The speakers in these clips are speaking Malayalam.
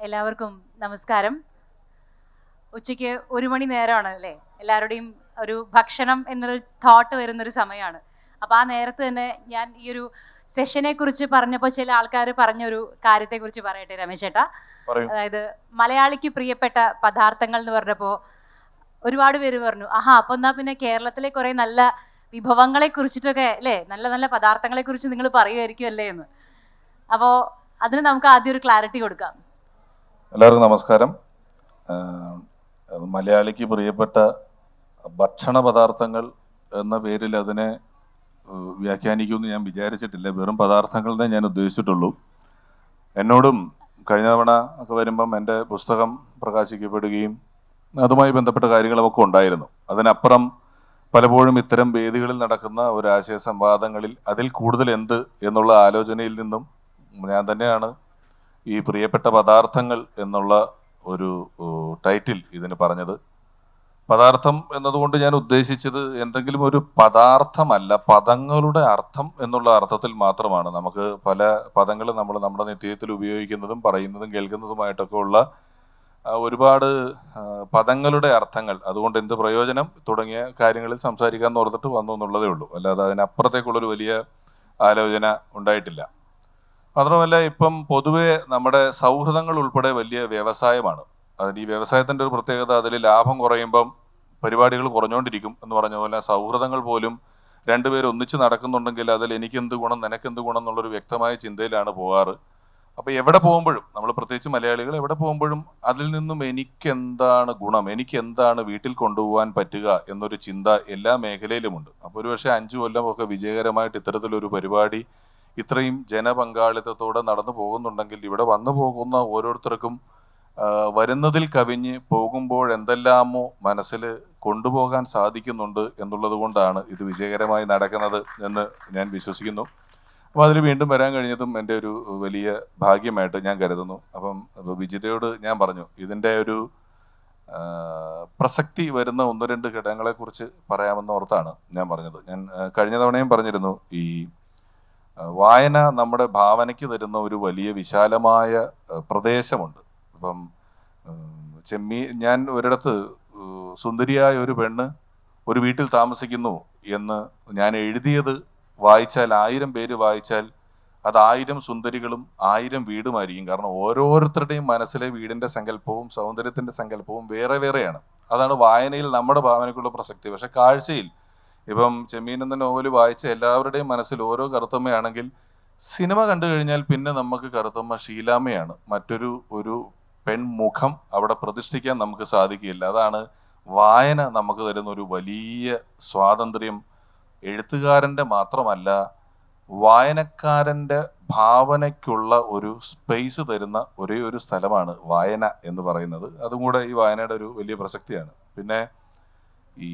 എല്ലാവർക്കും നമസ്കാരം. ഉച്ചയ്ക്ക് 1 മണി നേരമാണ് അല്ലേ? എല്ലാവരുടെയും ഒരു ഭക്ഷണം എന്നൊരു തോട്ട് വരുന്നൊരു സമയമാണ്. അപ്പോൾ ആ നേരത്ത് തന്നെ ഞാൻ ഈ ഒരു സെഷനെ കുറിച്ച് പറഞ്ഞപ്പോൾ ചില ആൾക്കാർ പറഞ്ഞൊരു കാര്യത്തെക്കുറിച്ച് പറയട്ടെ രമേശ് ചേട്ടാ. അതായത് മലയാളിക്ക് പ്രിയപ്പെട്ട പദാർത്ഥങ്ങൾ എന്ന് പറഞ്ഞപ്പോൾ ഒരുപാട് പേര് പറഞ്ഞു, അപ്പോൾ എന്നാൽ പിന്നെ കേരളത്തിലെ കുറേ നല്ല വിഭവങ്ങളെ കുറിച്ചിട്ടൊക്കെ അല്ലേ, നല്ല നല്ല പദാർത്ഥങ്ങളെ കുറിച്ച് നിങ്ങൾ പറയുമായിരിക്കും അല്ലേ എന്ന്. അപ്പോൾ അതിന് നമുക്ക് ആദ്യം ഒരു ക്ലാരിറ്റി കൊടുക്കാം. എല്ലാവർക്കും നമസ്കാരം. മലയാളിക്ക് പ്രിയപ്പെട്ട ഭക്ഷണ പദാർത്ഥങ്ങൾ എന്ന പേരിൽ അതിനെ വ്യാഖ്യാനിക്കുമെന്ന് ഞാൻ വിചാരിച്ചിട്ടില്ല. വെറും പദാർത്ഥങ്ങളെ ഞാൻ ഉദ്ദേശിച്ചിട്ടുള്ളൂ. എന്നോടും കഴിഞ്ഞ തവണ ഒക്കെ വരുമ്പം എൻ്റെ പുസ്തകം പ്രകാശിക്കപ്പെടുകയും അതുമായി ബന്ധപ്പെട്ട കാര്യങ്ങളുമൊക്കെ ഉണ്ടായിരുന്നു. അതിനപ്പുറം പലപ്പോഴും ഇത്തരം വേദികളിൽ നടക്കുന്ന ഒരു ആശയ സംവാദങ്ങളിൽ അതിൽ കൂടുതൽ എന്ത് എന്നുള്ള ആലോചനയിൽ നിന്നും ഞാൻ തന്നെയാണ് ഈ പ്രിയപ്പെട്ട പദാർത്ഥങ്ങൾ എന്നുള്ള ഒരു ടൈറ്റിൽ ഇതിന് പറഞ്ഞത്. പദാർത്ഥം എന്നതുകൊണ്ട് ഞാൻ ഉദ്ദേശിച്ചത് എന്തെങ്കിലും ഒരു പദാർത്ഥമല്ല, പദങ്ങളുടെ അർത്ഥം എന്നുള്ള അർത്ഥത്തിൽ മാത്രമാണ്. നമുക്ക് പല പദങ്ങൾ നമ്മൾ നമ്മുടെ നിത്യത്തിൽ ഉപയോഗിക്കുന്നതും പറയുന്നതും കേൾക്കുന്നതുമായിട്ടൊക്കെ ഉള്ള ഒരുപാട് പദങ്ങളുടെ അർത്ഥങ്ങൾ, അതുകൊണ്ട് എന്ത് പ്രയോജനം തുടങ്ങിയ കാര്യങ്ങളിൽ സംസാരിക്കാൻ ഓർത്തിട്ട് വന്നു എന്നുള്ളതേ ഉള്ളൂ. അല്ലാതെ അതിനപ്പുറത്തേക്കുള്ളൊരു വലിയ ആലോചന ഉണ്ടായിട്ടില്ല. മാത്രമല്ല, ഇപ്പം പൊതുവെ നമ്മുടെ സൗഹൃദങ്ങൾ ഉൾപ്പെടെ വലിയ വ്യവസായമാണ്. അതിന് ഈ വ്യവസായത്തിൻ്റെ ഒരു പ്രത്യേകത, അതിൽ ലാഭം കുറയുമ്പം പരിപാടികൾ കുറഞ്ഞുകൊണ്ടിരിക്കും എന്ന് പറഞ്ഞ പോലെ സൗഹൃദങ്ങൾ പോലും രണ്ടുപേരും ഒന്നിച്ച് നടക്കുന്നുണ്ടെങ്കിൽ അതിൽ എനിക്കെന്ത് ഗുണം നിനക്കെന്ത് ഗുണം എന്നുള്ളൊരു വ്യക്തമായ ചിന്തയിലാണ് പോകാറ്. അപ്പോൾ എവിടെ പോകുമ്പോഴും നമ്മൾ, പ്രത്യേകിച്ച് മലയാളികൾ, എവിടെ പോകുമ്പോഴും അതിൽ നിന്നും എനിക്കെന്താണ് ഗുണം, എനിക്കെന്താണ് വീട്ടിൽ കൊണ്ടുപോകാൻ പറ്റുക എന്നൊരു ചിന്ത എല്ലാ മേഖലയിലുമുണ്ട്. അപ്പോൾ ഒരുപക്ഷെ 5 കൊല്ലമൊക്കെ വിജയകരമായിട്ട് ഇത്തരത്തിലൊരു പരിപാടി ഇത്രയും ജനപങ്കാളിത്തത്തോടെ നടന്നു പോകുന്നുണ്ടെങ്കിൽ ഇവിടെ വന്നു പോകുന്ന ഓരോരുത്തർക്കും വരുന്നതിൽ കവിഞ്ഞ് പോകുമ്പോൾ എന്തെല്ലാമോ മനസ്സിൽ കൊണ്ടുപോകാൻ സാധിക്കുന്നുണ്ട് എന്നുള്ളത് കൊണ്ടാണ് ഇത് വിജയകരമായി നടക്കുന്നത് എന്ന് ഞാൻ വിശ്വസിക്കുന്നു. അപ്പോൾ അതിൽ വീണ്ടും വരാൻ കഴിഞ്ഞതും എൻ്റെ ഒരു വലിയ ഭാഗ്യമായിട്ട് ഞാൻ കരുതുന്നു. അപ്പം വിജിതയോട് ഞാൻ പറഞ്ഞു, ഇതിൻ്റെ ഒരു പ്രസക്തി വരുന്ന 1-2 ഘടകങ്ങളെക്കുറിച്ച് പറയാമെന്ന് ഓർത്താണ് ഞാൻ പറഞ്ഞത്. ഞാൻ കഴിഞ്ഞ തവണയും പറഞ്ഞിരുന്നു, ഈ വായന നമ്മുടെ ഭാവനയ്ക്ക് തരുന്ന ഒരു വലിയ വിശാലമായ പ്രദേശമുണ്ട്. ഇപ്പം ഞാൻ ഒരിടത്ത് സുന്ദരിയായ ഒരു പെണ്ണ് ഒരു വീട്ടിൽ താമസിക്കുന്നു എന്ന് ഞാൻ എഴുതിയത് വായിച്ചാൽ, 1000 പേര് വായിച്ചാൽ അത് 1000 സുന്ദരികളും 1000 വീടുമായിരിക്കും. കാരണം ഓരോരുത്തരുടെയും മനസ്സിലെ വീടിൻ്റെ സങ്കല്പവും സൗന്ദര്യത്തിൻ്റെ സങ്കല്പവും വേറെ വേറെയാണ്. അതാണ് വായനയിൽ നമ്മുടെ ഭാവനയ്ക്കുള്ള പ്രസക്തി. പക്ഷെ കാഴ്ചയിൽ ഇപ്പം ചെമ്മീൻ എന്ന നോവൽ വായിച്ച എല്ലാവരുടെയും മനസ്സിൽ ഓരോ കറുത്തമ്മയാണെങ്കിൽ, സിനിമ കണ്ടു കഴിഞ്ഞാൽ പിന്നെ നമുക്ക് കറുത്തമ്മ ഷീലാമ്മയാണ്. ഒരു പെൺമുഖം അവിടെ പ്രതിഷ്ഠിക്കാൻ നമുക്ക് സാധിക്കില്ല. അതാണ് വായന നമുക്ക് തരുന്ന ഒരു വലിയ സ്വാതന്ത്ര്യം. എഴുത്തുകാരൻ്റെ മാത്രമല്ല, വായനക്കാരൻ്റെ ഭാവനയ്ക്കുള്ള ഒരു സ്പേസ് തരുന്ന ഒരേ ഒരു സ്ഥലമാണ് വായന എന്ന് പറയുന്നത്. അതും കൂടെ ഈ വായനയുടെ ഒരു വലിയ പ്രസക്തിയാണ്. പിന്നെ ഈ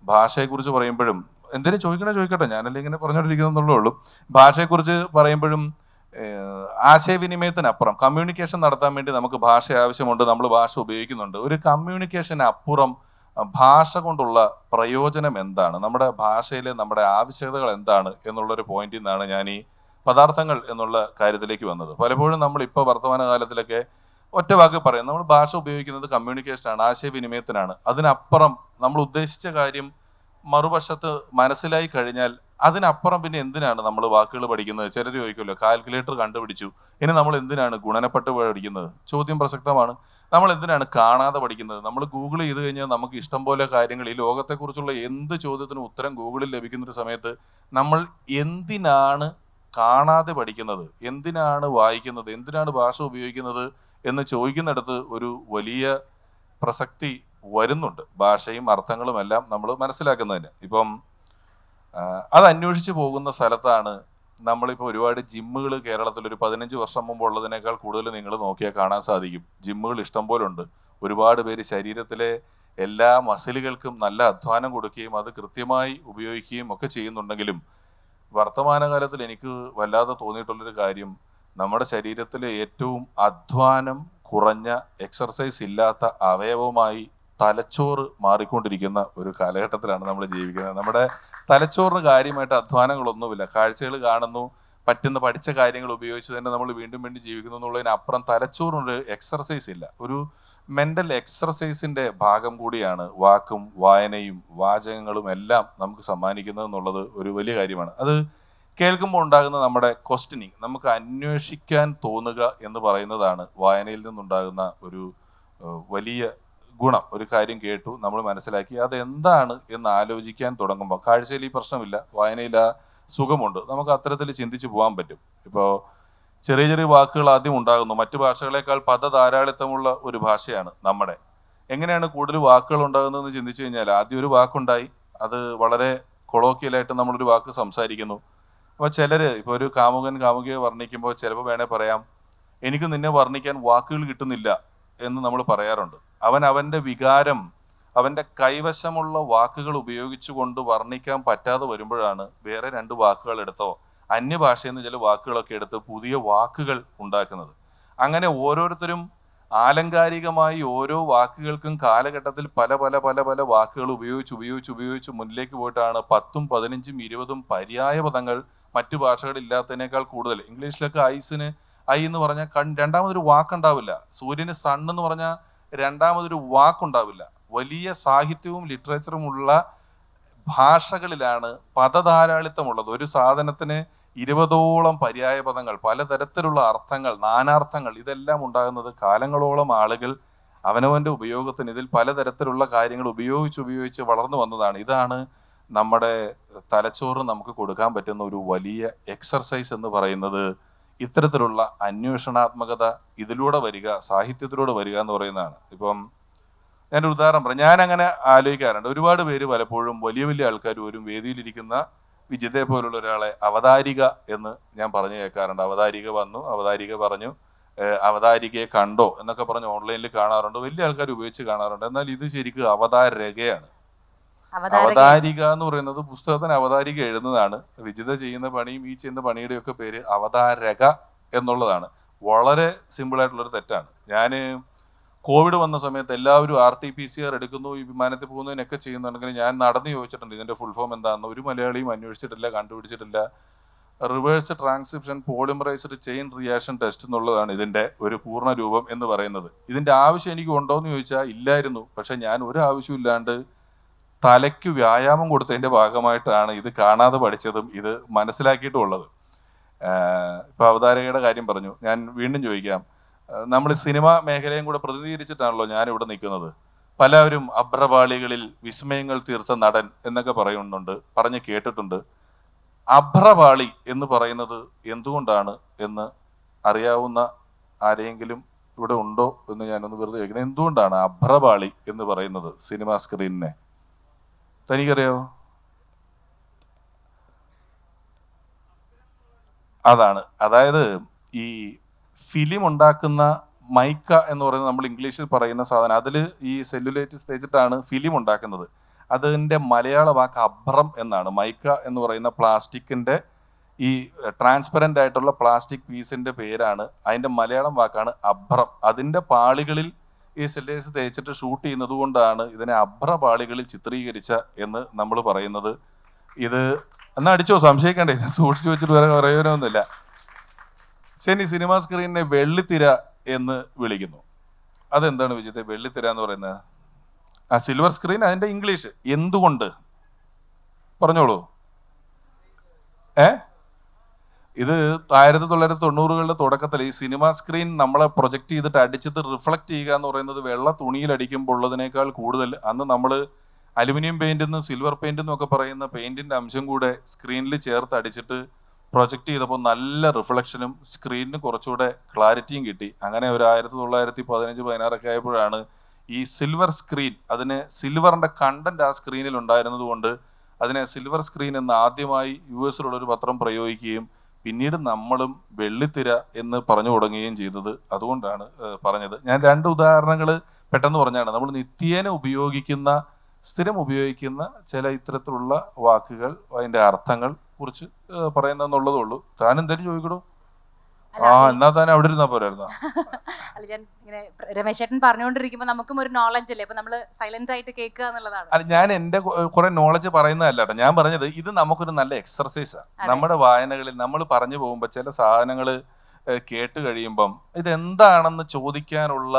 ഭാഷയെക്കുറിച്ച് പറയുമ്പോഴും, എന്തിനും ചോദിക്കട്ടെ, ഞാനല്ലേ ഇങ്ങനെ പറഞ്ഞുകൊണ്ടിരിക്കുന്നുള്ളേ ഉള്ളൂ. ഭാഷയെക്കുറിച്ച് പറയുമ്പോഴും ആശയവിനിമയത്തിനപ്പുറം കമ്മ്യൂണിക്കേഷൻ നടത്താൻ വേണ്ടി നമുക്ക് ഭാഷ ആവശ്യമുണ്ട്, നമ്മൾ ഭാഷ ഉപയോഗിക്കുന്നുണ്ട്. ഒരു കമ്മ്യൂണിക്കേഷന് അപ്പുറം ഭാഷ കൊണ്ടുള്ള പ്രയോജനം എന്താണ്, നമ്മുടെ ഭാഷയിലെ നമ്മുടെ ആവശ്യകതകൾ എന്താണ് എന്നുള്ളൊരു പോയിന്റിൽ നിന്നാണ് ഞാൻ ഈ പദാർത്ഥങ്ങൾ എന്നുള്ള കാര്യത്തിലേക്ക് വന്നത്. പലപ്പോഴും നമ്മളിപ്പോൾ വർത്തമാനകാലത്തിലൊക്കെ ഒറ്റ വാക്ക് പറയും, നമ്മൾ ഭാഷ ഉപയോഗിക്കുന്നത് കമ്മ്യൂണിക്കേഷനാണ്, ആശയവിനിമയത്തിനാണ്. അതിനപ്പുറം നമ്മൾ ഉദ്ദേശിച്ച കാര്യം മറുവശത്ത് മനസ്സിലായി കഴിഞ്ഞാൽ അതിനപ്പുറം പിന്നെ എന്തിനാണ് നമ്മൾ വാക്കുകൾ പഠിക്കുന്നത്? ചിലർ ചോദിക്കുമല്ലോ, കാൽക്കുലേറ്റർ കണ്ടുപിടിച്ചു, ഇനി നമ്മൾ എന്തിനാണ് ഗുണനപ്പെട്ട് പഠിക്കുന്നത്? ചോദ്യം പ്രസക്തമാണ്. നമ്മൾ എന്തിനാണ് കാണാതെ പഠിക്കുന്നത്? നമ്മൾ ഗൂഗിൾ ചെയ്ത് കഴിഞ്ഞാൽ നമുക്ക് ഇഷ്ടം പോലെ കാര്യങ്ങൾ, ഈ ലോകത്തെക്കുറിച്ചുള്ള എന്ത് ചോദ്യത്തിനും ഉത്തരം ഗൂഗിളിൽ ലഭിക്കുന്നൊരു സമയത്ത് നമ്മൾ എന്തിനാണ് കാണാതെ പഠിക്കുന്നത്, എന്തിനാണ് വായിക്കുന്നത്, എന്തിനാണ് ഭാഷ ഉപയോഗിക്കുന്നത് എന്ന് ചോദിക്കുന്നിടത്ത് ഒരു വലിയ പ്രസക്തി വരുന്നുണ്ട്. ഭാഷയും അർത്ഥങ്ങളും എല്ലാം നമ്മൾ മനസ്സിലാക്കുന്നതിന്. ഇപ്പം അത് അന്വേഷിച്ച് പോകുന്ന സ്ഥലത്താണ് നമ്മളിപ്പോൾ ഒരുപാട് ജിമ്മുകൾ കേരളത്തിൽ ഒരു 15 വർഷം മുമ്പ് ഉള്ളതിനേക്കാൾ കൂടുതൽ നിങ്ങൾ നോക്കിയാൽ കാണാൻ സാധിക്കും. ജിമ്മുകൾ ഇഷ്ടം പോലെ ഉണ്ട്. ഒരുപാട് പേര് ശരീരത്തിലെ എല്ലാ മസിലുകൾക്കും നല്ല അധ്വാനം കൊടുക്കുകയും അത് കൃത്യമായി ഉപയോഗിക്കുകയും ഒക്കെ ചെയ്യുന്നുണ്ടെങ്കിലും, വർത്തമാനകാലത്തിൽ എനിക്ക് വല്ലാതെ തോന്നിയിട്ടുള്ളൊരു കാര്യം, നമ്മുടെ ശരീരത്തിലെ ഏറ്റവും അധ്വാനം കുറഞ്ഞ, എക്സർസൈസ് ഇല്ലാത്ത അവയവമായി തലച്ചോറ് മാറിക്കൊണ്ടിരിക്കുന്ന ഒരു കാലഘട്ടത്തിലാണ് നമ്മൾ ജീവിക്കുന്നത്. നമ്മുടെ തലച്ചോറിന് കാര്യമായിട്ട് അധ്വാനങ്ങളൊന്നുമില്ല. കാഴ്ചകൾ കാണുന്നു, പറ്റുന്ന പഠിച്ച കാര്യങ്ങൾ ഉപയോഗിച്ച് തന്നെ നമ്മൾ വീണ്ടും വീണ്ടും ജീവിക്കുന്നു എന്നുള്ളതിനപ്പുറം തലച്ചോറിനൊരു എക്സർസൈസ് ഇല്ല. ഒരു മെൻ്റൽ എക്സർസൈസിൻ്റെ ഭാഗം കൂടിയാണ് വാക്കും വായനയും വാചകങ്ങളും എല്ലാം നമുക്ക് സമ്മാനിക്കുന്നത് എന്നുള്ളത് ഒരു വലിയ കാര്യമാണ്. അത് കേൾക്കുമ്പോൾ ഉണ്ടാകുന്ന നമ്മുടെ ക്വസ്റ്റ്യനിങ്, നമുക്ക് അന്വേഷിക്കാൻ തോന്നുക എന്ന് പറയുന്നതാണ് വായനയിൽ നിന്നുണ്ടാകുന്ന ഒരു വലിയ ഗുണം. ഒരു കാര്യം കേട്ടു, നമ്മൾ മനസ്സിലാക്കി അതെന്താണ് എന്ന് ആലോചിക്കാൻ തുടങ്ങുമ്പോൾ, കാഴ്ചയിൽ ഈ പ്രശ്നമില്ല, വായനയിൽ ആ സുഖമുണ്ട്, നമുക്ക് അത്തരത്തിൽ ചിന്തിച്ച് പോകാൻ പറ്റും. ഇപ്പോൾ ചെറിയ ചെറിയ വാക്കുകൾ ആദ്യം ഉണ്ടാകുന്നു. മറ്റു ഭാഷകളെക്കാൾ പദധാരാളിത്തമുള്ള ഒരു ഭാഷയാണ് നമ്മുടെ. എങ്ങനെയാണ് കൂടുതൽ വാക്കുകൾ ഉണ്ടാകുന്നതെന്ന് ചിന്തിച്ചു കഴിഞ്ഞാൽ, ആദ്യം ഒരു വാക്കുണ്ടായി, അത് വളരെ കൊളോക്കിയലായിട്ട് നമ്മളൊരു വാക്ക് സംസാരിക്കുന്നു. അപ്പോൾ ചിലർ ഇപ്പോൾ ഒരു കാമുകൻ കാമുകിയെ വർണ്ണിക്കുമ്പോൾ ചിലപ്പോൾ വേണേൽ പറയാം, എനിക്ക് നിന്നെ വർണ്ണിക്കാൻ വാക്കുകൾ കിട്ടുന്നില്ല എന്ന് നമ്മൾ പറയാറുണ്ട്. അവൻ്റെ വികാരം അവൻ്റെ കൈവശമുള്ള വാക്കുകൾ ഉപയോഗിച്ചുകൊണ്ട് വർണ്ണിക്കാൻ പറ്റാതെ വരുമ്പോഴാണ് വേറെ രണ്ട് വാക്കുകൾ എടുത്തോ അന്യഭാഷയിൽ നിന്ന് ചില വാക്കുകളൊക്കെ എടുത്ത് പുതിയ വാക്കുകൾ ഉണ്ടാക്കുന്നത്. അങ്ങനെ ഓരോരുത്തരും ആലങ്കാരികമായി ഓരോ വാക്കുകൾക്കും കാലഘട്ടത്തിൽ പല പല പല പല വാക്കുകൾ ഉപയോഗിച്ച് മുന്നിലേക്ക് പോയിട്ടാണ് 10ഉം 15ഉം 20ഉം പര്യായ പദങ്ങൾ മറ്റു ഭാഷകളില്ലാത്തതിനേക്കാൾ കൂടുതൽ. ഇംഗ്ലീഷിലൊക്കെ ഐസിന് ഐ എന്ന് പറഞ്ഞാൽ രണ്ടാമതൊരു വാക്കുണ്ടാവില്ല. സൂര്യന് സൺ എന്ന് പറഞ്ഞാൽ രണ്ടാമതൊരു വാക്കുണ്ടാവില്ല. വലിയ സാഹിത്യവും ലിറ്ററേച്ചറുമുള്ള ഭാഷകളിലാണ് പദധാരാളിത്തമുള്ളത്. ഒരു സാധനത്തിന് 20ഓളം പര്യായ പദങ്ങൾ, പലതരത്തിലുള്ള അർത്ഥങ്ങൾ, നാനാർത്ഥങ്ങൾ, ഇതെല്ലാം ഉണ്ടാകുന്നത് കാലങ്ങളോളം ആളുകൾ അവനവൻ്റെ ഉപയോഗത്തിന് ഇതിൽ പലതരത്തിലുള്ള കാര്യങ്ങൾ ഉപയോഗിച്ച് വളർന്നു വന്നതാണ്. ഇതാണ് നമ്മുടെ തലച്ചോറ് നമുക്ക് കൊടുക്കാൻ പറ്റുന്ന ഒരു വലിയ എക്സർസൈസ് എന്ന് പറയുന്നത്. ഇത്തരത്തിലുള്ള അന്വേഷണാത്മകത ഇതിലൂടെ വരിക, സാഹിത്യത്തിലൂടെ വരിക എന്ന് പറയുന്നതാണ്. ഇപ്പം ഞാനൊരു ഉദാഹരണം പറയാം. ഞാനങ്ങനെ ആലോചിക്കാറുണ്ട്. ഒരുപാട് പേര് പലപ്പോഴും വലിയ വലിയ ആൾക്കാർ വരും, വേദിയിലിരിക്കുന്ന വിജിതയെ പോലുള്ള ഒരാളെ അവതാരിക എന്ന് ഞാൻ പറഞ്ഞു കേൾക്കാറുണ്ട്. അവതാരിക വന്നു, അവതാരിക പറഞ്ഞു, അവതാരികയെ കണ്ടോ എന്നൊക്കെ പറഞ്ഞ് ഓൺലൈനിൽ കാണാറുണ്ട്, വലിയ ആൾക്കാർ ഉപയോഗിച്ച് കാണാറുണ്ട്. എന്നാൽ ഇത് ശരിക്കും അവതാരകയാണ്. അവതാരിക എന്ന് പറയുന്നത് പുസ്തകത്തിന് അവതാരിക എഴുതുന്നതാണ്. വിജിത ചെയ്യുന്ന പണിയും ഈ ചെയ്യുന്ന പണിയുടെ ഒക്കെ പേര് അവതാരക എന്നുള്ളതാണ്. വളരെ സിമ്പിളായിട്ടുള്ളൊരു തെറ്റാണ്. ഞാൻ കോവിഡ് വന്ന സമയത്ത് എല്ലാവരും RT-PCR എടുക്കുന്നു, ഈ വിമാനത്തിൽ പോകുന്നതിനൊക്കെ ചെയ്യുന്നുണ്ടെങ്കിൽ ഞാൻ നടന്ന് ചോദിച്ചിട്ടുണ്ട് ഇതിൻ്റെ ഫുൾ ഫോം എന്താണെന്ന്. ഒരു മലയാളിയും അന്വേഷിച്ചിട്ടില്ല, കണ്ടുപിടിച്ചിട്ടില്ല. Reverse transcription polymerized chain reaction test എന്നുള്ളതാണ് ഇതിൻ്റെ ഒരു പൂർണ്ണ രൂപം എന്ന് പറയുന്നത്. ഇതിൻ്റെ ആവശ്യം എനിക്ക് ഉണ്ടോ എന്ന് ചോദിച്ചാൽ ഇല്ലായിരുന്നു. പക്ഷെ ഞാൻ ഒരു ആവശ്യമില്ലാണ്ട് തലയ്ക്ക് വ്യായാമം കൊടുത്തതിൻ്റെ ഭാഗമായിട്ടാണ് ഇത് കാണാതെ പഠിച്ചതും ഇത് മനസ്സിലാക്കിയിട്ടും ഉള്ളത്. ഇപ്പോൾ അവതാരകയുടെ കാര്യം പറഞ്ഞു. ഞാൻ വീണ്ടും ചോദിക്കാം, നമ്മൾ സിനിമ മേഖലയും കൂടെ പ്രതിനിധീകരിച്ചിട്ടാണല്ലോ ഞാനിവിടെ നിൽക്കുന്നത്. പലവരും അഭ്രപാളികളിൽ വിസ്മയങ്ങൾ തീർത്ത നടൻ എന്നൊക്കെ പറഞ്ഞ് കേട്ടിട്ടുണ്ട്. അഭ്രപാളി എന്ന് പറയുന്നത് എന്തുകൊണ്ടാണ് എന്ന് അറിയാവുന്ന ആരെങ്കിലും ഇവിടെ ഉണ്ടോ എന്ന് ഞാനൊന്ന് വെറുതെ ചോദിക്കുന്നത്. എന്തുകൊണ്ടാണ് അഭ്രപാളി എന്ന് പറയുന്നത് സിനിമാ സ്ക്രീനിനെ? തനിക്കറിയാവോ? അതായത് ഈ ഫിലിം ഉണ്ടാക്കുന്ന മൈക്ക എന്ന് പറയുന്നത് നമ്മൾ ഇംഗ്ലീഷിൽ പറയുന്ന സാധനം, അതിൽ ഈ സെല്ലുലൈറ്റ്സ് തേച്ചിട്ടാണ് ഫിലിം ഉണ്ടാക്കുന്നത്. അതിൻ്റെ മലയാള വാക്ക് അഭ്രം എന്നാണ്. മൈക്ക എന്ന് പറയുന്ന പ്ലാസ്റ്റിക്കിൻ്റെ ഈ ട്രാൻസ്പെറൻ്റ് ആയിട്ടുള്ള പ്ലാസ്റ്റിക് പീസിൻ്റെ പേരാണ്. അതിൻ്റെ മലയാളം വാക്കാണ് അഭ്രം. അതിൻ്റെ പാളികളിൽ ഈ സെല്ലേഴ്സ് തേച്ചിട്ട് ഷൂട്ട് ചെയ്യുന്നത് കൊണ്ടാണ് ഇതിനെ അഭ്രപാളികളിൽ ചിത്രീകരിച്ച എന്ന് നമ്മൾ പറയുന്നത്. ഇത് എന്നാ അടിച്ചോ, സംശയിക്കണ്ടേ, ഇത് സൂക്ഷിച്ചു വെച്ചിട്ട് വേറെ പറയുന്നൊന്നുമില്ല. ശനി സിനിമാ സ്ക്രീനിനെ വെള്ളിത്തിര എന്ന് വിളിക്കുന്നു. അതെന്താണ് വിജിത്തെ വെള്ളിത്തിര എന്ന് പറയുന്നത്? ആ സിൽവർ സ്ക്രീൻ അതിൻ്റെ ഇംഗ്ലീഷ്. എന്തുകൊണ്ട് പറഞ്ഞോളൂ. ഇത് 1990കളുടെ തുടക്കത്തിൽ ഈ സിനിമാ സ്ക്രീൻ നമ്മളെ പ്രൊജക്റ്റ് ചെയ്തിട്ട് അടിച്ചിട്ട് റിഫ്ലക്റ്റ് ചെയ്യുക എന്ന് പറയുന്നത് വെള്ള തുണിയിൽ അടിക്കുമ്പോൾ ഉള്ളതിനേക്കാൾ കൂടുതൽ അന്ന് നമ്മൾ അലുമിനിയം പെയിൻ്റെന്നും സിൽവർ പെയിൻ്റെന്നും ഒക്കെ പറയുന്ന പെയിൻറ്റിൻ്റെ അംശം കൂടെ സ്ക്രീനിൽ ചേർത്ത് അടിച്ചിട്ട് പ്രൊജക്റ്റ് ചെയ്തപ്പോൾ നല്ല റിഫ്ലക്ഷനും സ്ക്രീനിന് കുറച്ചുകൂടെ ക്ലാരിറ്റിയും കിട്ടി. അങ്ങനെ ഒരു 1915-16 ആയപ്പോഴാണ് ഈ സിൽവർ സ്ക്രീൻ, അതിന് സിൽവറിൻ്റെ കണ്ടന്റ് ആ സ്ക്രീനിൽ ഉണ്ടായിരുന്നത് കൊണ്ട് അതിനെ സിൽവർ സ്ക്രീൻ എന്ന് ആദ്യമായി US-ലുള്ളൊരു പത്രം പ്രയോഗിക്കുകയും പിന്നീട് നമ്മളും വെള്ളിത്തിര എന്ന് പറഞ്ഞു തുടങ്ങുകയും ചെയ്തത് അതുകൊണ്ടാണ് പറഞ്ഞത്. ഞാൻ 2 ഉദാഹരണങ്ങൾ പെട്ടെന്ന് പറഞ്ഞാണ്. നമ്മൾ നിത്യേന ഉപയോഗിക്കുന്ന, സ്ഥിരം ഉപയോഗിക്കുന്ന ചില ഇത്തരത്തിലുള്ള വാക്കുകൾ, അതിൻ്റെ അർത്ഥങ്ങൾ കുറിച്ച് പറയുന്നെന്നുള്ളതേ ഉള്ളൂ. താൻ എന്തായാലും ചോദിക്കണോ? ആ എന്നാ തന്നെ അവിടെ ഇരുന്നാ പോരായിരുന്നോ? അല്ല ഞാൻ ഇങ്ങനെ രമേശ് ചേട്ടൻ പറഞ്ഞുകൊണ്ടിരിക്കുമ്പോൾ നമുക്കും ഒരു നോളജ് അല്ലേ, അപ്പൊ നമ്മള് സൈലന്റ് ആയിട്ട് കേൾക്കുക എന്നുള്ളതാണ്. അല്ല ഞാൻ എന്റെ കുറെ നോളജ് പറയുന്നതല്ല കേട്ടോ, ഞാൻ പറഞ്ഞത് ഇത് നമുക്കൊരു നല്ല എക്സർസൈസാണ്. അതെ. നമ്മുടെ വായനകളിൽ നമ്മൾ പറഞ്ഞു പോകുമ്പോൾ ചില സാധനങ്ങൾ കേട്ട് കഴിയുമ്പം ഇതെന്താണെന്ന് ചോദിക്കാനുള്ള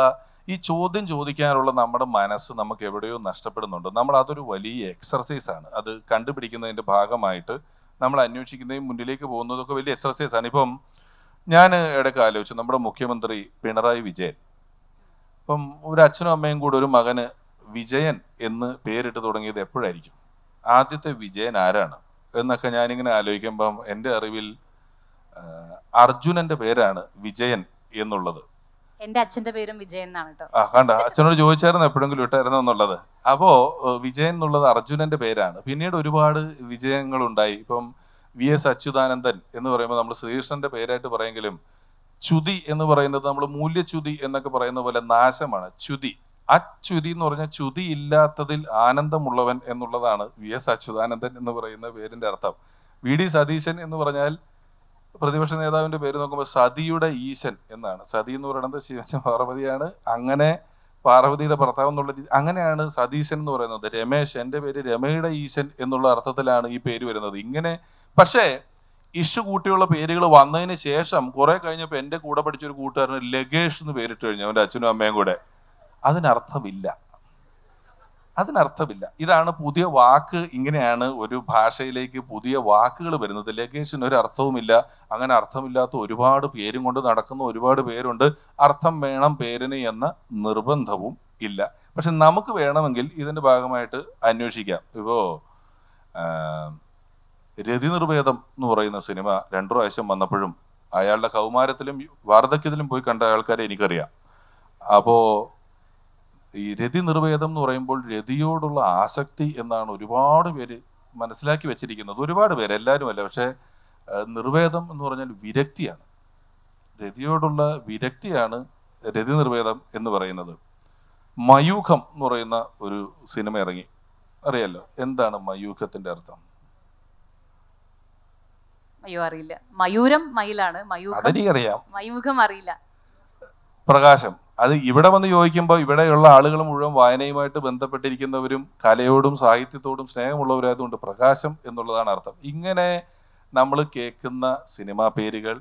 ഈ ചോദ്യം ചോദിക്കാനുള്ള നമ്മുടെ മനസ്സ് നമുക്ക് എവിടെയോ നഷ്ടപ്പെടുന്നുണ്ട്. നമ്മൾ അതൊരു വലിയ എക്സർസൈസാണ്. അത് കണ്ടുപിടിക്കുന്നതിന്റെ ഭാഗമായിട്ട് നമ്മൾ അന്വേഷിക്കുന്നതും മുന്നിലേക്ക് പോകുന്നതൊക്കെ വലിയ എക്സർസൈസാണ്. ഇപ്പം ഞാൻ ഇടയ്ക്ക് ആലോചിച്ചു, നമ്മുടെ മുഖ്യമന്ത്രി പിണറായി വിജയൻ, ഇപ്പം ഒരു അച്ഛനും അമ്മയും കൂടെ ഒരു മകന് വിജയൻ എന്ന് പേരിട്ട് തുടങ്ങിയത് എപ്പോഴായിരിക്കും? ആദ്യത്തെ വിജയൻ ആരാണ് എന്നൊക്കെ ഞാനിങ്ങനെ ആലോചിക്കുമ്പം എൻ്റെ അറിവിൽ അർജുനന്റെ പേരാണ് വിജയൻ എന്നുള്ളത്. എന്റെ അച്ഛന്റെ പേരും വിജയൻ എന്നാണ് കേട്ടോ. ആ കണ്ട, അച്ഛനോട് ചോദിച്ചായിരുന്നു എപ്പോഴെങ്കിലും ഇട്ടായിരുന്നു എന്നുള്ളത്. അപ്പോ വിജയൻ എന്നുള്ളത് അർജുനന്റെ പേരാണ്. പിന്നീട് ഒരുപാട് വിജയങ്ങൾ ഉണ്ടായി. ഇപ്പം VS അച്യുതാനന്ദൻ എന്ന് പറയുമ്പോൾ നമ്മൾ ശ്രീകൃഷ്ണന്റെ പേരായിട്ട് പറയെങ്കിലും ച്യുതി എന്ന് പറയുന്നത് നമ്മൾ മൂല്യച്യുതി എന്നൊക്കെ പറയുന്ന പോലെ നാശമാണ്. ച്യുതി, അച്യുതി എന്ന് പറഞ്ഞാൽ ച്യുതി ഇല്ലാത്തതിൽ ആനന്ദമുള്ളവൻ എന്നുള്ളതാണ് VS അച്യുതാനന്ദൻ എന്ന് പറയുന്ന പേരിന്റെ അർത്ഥം. VD സതീശൻ എന്ന് പറഞ്ഞാൽ പ്രതിപക്ഷ നേതാവിന്റെ പേര് നോക്കുമ്പോൾ സതിയുടെ ഈശൻ എന്നാണ്. സതി എന്ന് പറയുന്നത് ശിവന്റെ പാർവതിയാണ്. അങ്ങനെ പാർവതിയുടെ ഭർത്താവ് എന്നുള്ള അങ്ങനെയാണ് സതീശൻ എന്ന് പറയുന്നത്. രമേശ്, എൻ്റെ പേര് രമയുടെ ഈശൻ എന്നുള്ള അർത്ഥത്തിലാണ് ഈ പേര് വരുന്നത്. ഇങ്ങനെ പക്ഷേ ഇഷു കൂട്ടിയുള്ള പേരുകൾ വന്നതിന് ശേഷം കുറെ കഴിഞ്ഞപ്പോൾ എൻ്റെ കൂടെ പഠിച്ചൊരു കൂട്ടുകാരന് ലഗേഷ് എന്ന് പേരിട്ട് കഴിഞ്ഞു, അവൻ്റെ അച്ഛനും അമ്മയും കൂടെ. അതിനർത്ഥമില്ല. ഇതാണ് പുതിയ വാക്ക്. ഇങ്ങനെയാണ് ഒരു ഭാഷയിലേക്ക് പുതിയ വാക്കുകൾ വരുന്നത്. ലഗേഷിന് ഒരു അർത്ഥവുമില്ല. അങ്ങനെ അർത്ഥമില്ലാത്ത ഒരുപാട് പേരും കൊണ്ട് നടക്കുന്ന ഒരുപാട് പേരുണ്ട്. അർത്ഥം വേണം പേരിന് എന്ന നിർബന്ധവും ഇല്ല. പക്ഷെ നമുക്ക് വേണമെങ്കിൽ ഇതിന്റെ ഭാഗമായിട്ട് അന്വേഷിക്കാം. ഇപ്പോ രതിനിർവേദം എന്ന് പറയുന്ന സിനിമ 2 പ്രാവശ്യം വന്നപ്പോഴും അയാളുടെ കൗമാരത്തിലും വാർദ്ധക്യത്തിലും പോയി കണ്ട ആൾക്കാരെ എനിക്കറിയാം. അപ്പോ ഈ രതി നിർവേദം എന്ന് പറയുമ്പോൾ രതിയോടുള്ള ആസക്തി എന്നാണ് ഒരുപാട് പേര് മനസ്സിലാക്കി വെച്ചിരിക്കുന്നത്. ഒരുപാട് പേര്, എല്ലാവരും അല്ല, പക്ഷെ നിർവേദം എന്ന് പറഞ്ഞാൽ വിരക്തിയാണ്. രതിയോടുള്ള വിരക്തിയാണ് രതി നിർവേദം എന്ന് പറയുന്നത്. മയൂഖം എന്ന് പറയുന്ന ഒരു സിനിമ ഇറങ്ങി, അറിയാലോ? എന്താണ് മയൂഖത്തിന്റെ അർത്ഥം? അയ്യോ അറിയില്ല. മയൂരം മയിലാണ്, അതെനിക്കറിയാം. മയൂഖം അറിയില്ല. പ്രകാശം. അത് ഇവിടെ വന്ന് ചോദിക്കുമ്പോൾ ഇവിടെയുള്ള ആളുകൾ മുഴുവൻ വായനയുമായിട്ട് ബന്ധപ്പെട്ടിരിക്കുന്നവരും കലയോടും സാഹിത്യത്തോടും സ്നേഹമുള്ളവരായതുകൊണ്ട് പ്രകാശം എന്നുള്ളതാണ് അർത്ഥം. ഇങ്ങനെ നമ്മൾ കേൾക്കുന്ന സിനിമാ പേരുകൾ,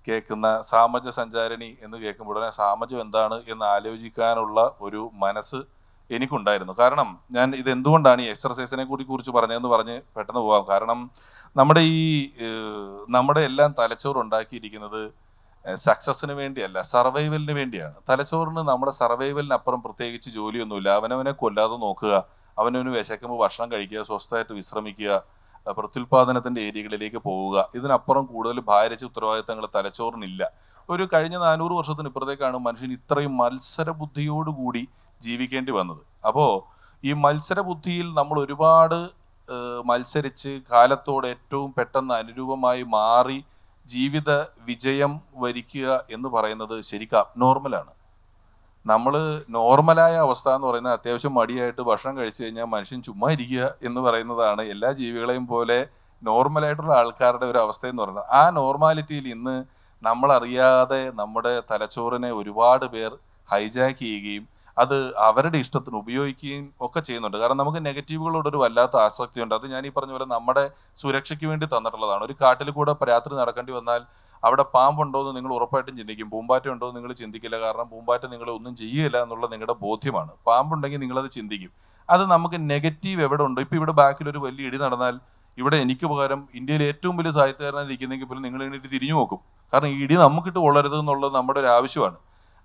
കേൾക്കുന്ന സാമജ സഞ്ചാരിണി എന്ന് കേൾക്കുമ്പോൾ ഉടനെ സാമജം എന്താണ് എന്ന് ആലോചിക്കാനുള്ള ഒരു മനസ്സ് എനിക്കുണ്ടായിരുന്നു. കാരണം ഞാൻ ഇത് എന്തുകൊണ്ടാണ് ഈ എക്സർസൈസിനെ കുറിച്ച് പറഞ്ഞതെന്ന് പറഞ്ഞ് പെട്ടെന്ന് പോകാം. കാരണം നമ്മുടെ എല്ലാം തലച്ചോറ് ഉണ്ടാക്കിയിരിക്കുന്നത് സക്സസിന് വേണ്ടിയല്ല, സർവൈവലിന് വേണ്ടിയാണ്. തലച്ചോറിന് നമ്മുടെ സർവൈവലിനപ്പുറം പ്രത്യേകിച്ച് ജോലിയൊന്നുമില്ല. അവനവനെ കൊല്ലാതെ നോക്കുക, അവനവന് വിശക്കുമ്പോൾ ഭക്ഷണം കഴിക്കുക, സ്വസ്ഥമായിട്ട് വിശ്രമിക്കുക, പ്രത്യുൽപാദനത്തിന്റെ ഏരിയകളിലേക്ക് പോവുക. ഇതിനപ്പുറം കൂടുതൽ ഭാരിച്ച ഉത്തരവാദിത്തങ്ങൾ തലച്ചോറിനില്ല. ഒരു കഴിഞ്ഞ 400 വർഷത്തിന് ഇപ്പുറത്തേക്കാണ് മനുഷ്യൻ ഇത്രയും മത്സരബുദ്ധിയോടുകൂടി ജീവിക്കേണ്ടി വന്നത്. അപ്പോൾ ഈ മത്സരബുദ്ധിയിൽ നമ്മൾ ഒരുപാട് മത്സരിച്ച് കാലത്തോട് ഏറ്റവും പെട്ടെന്ന് അനുരൂപമായി മാറി ജീവിത വിജയം വരിക്കുക എന്ന് പറയുന്നത് ശരിക്കും അബ്നോർമലാണ്. നമ്മൾ നോർമലായ അവസ്ഥ എന്ന് പറയുന്നത് അത്യാവശ്യം മടിയായിട്ട് ഭക്ഷണം കഴിച്ചു കഴിഞ്ഞാൽ മനുഷ്യൻ ചുമ്മാ ഇരിക്കുക എന്ന് പറയുന്നതാണ് എല്ലാ ജീവികളെയും പോലെ നോർമലായിട്ടുള്ള ആൾക്കാരുടെ ഒരു അവസ്ഥ എന്ന് പറയുന്നത്. ആ നോർമാലിറ്റിയിൽ ഇന്ന് നമ്മളറിയാതെ നമ്മുടെ തലച്ചോറിനെ ഒരുപാട് പേർ ഹൈജാക്ക് ചെയ്യുകയും അത് അവരുടെ ഇഷ്ടത്തിന് ഉപയോഗിക്കുകയും ഒക്കെ ചെയ്യുന്നുണ്ട്. കാരണം നമുക്ക് നെഗറ്റീവുകളോടൊരു വല്ലാത്ത ആസക്തിയുണ്ട്. അത് ഞാൻ ഈ പറഞ്ഞ പോലെ നമ്മുടെ സുരക്ഷയ്ക്ക് വേണ്ടി തന്നിട്ടുള്ളതാണ്. ഒരു കാട്ടിൽ കൂടെ രാത്രി നടക്കേണ്ടി വന്നാൽ അവിടെ പാമ്പുണ്ടോ എന്ന് നിങ്ങൾ ഉറപ്പായിട്ടും ചിന്തിക്കും. പൂമ്പാറ്റ ഉണ്ടോ എന്ന് നിങ്ങൾ ചിന്തിക്കില്ല. കാരണം പൂമ്പാറ്റ നിങ്ങളെ ഒന്നും ചെയ്യില്ല എന്നുള്ള നിങ്ങളുടെ ബോധ്യമാണ്. പാമ്പുണ്ടെങ്കിൽ നിങ്ങളത് ചിന്തിക്കും. അത് നമുക്ക് നെഗറ്റീവ് എവിടെ ഉണ്ടോ? ഇപ്പം ഇവിടെ ബാക്കിൽ ഒരു വലിയ ഇടി നടന്നാൽ ഇവിടെ എനിക്ക് പകരം ഇന്ത്യയിലെ ഏറ്റവും വലിയ സാഹിത്യകാരനായി ഇരിക്കുന്നെങ്കിൽ പോലും നിങ്ങൾ എണീറ്റ് തിരിഞ്ഞു നോക്കും. കാരണം ഈ ഇടി നമുക്കിട്ട് കൊള്ളരുത് എന്നുള്ളത് നമ്മുടെ ഒരു ആവശ്യമാണ്.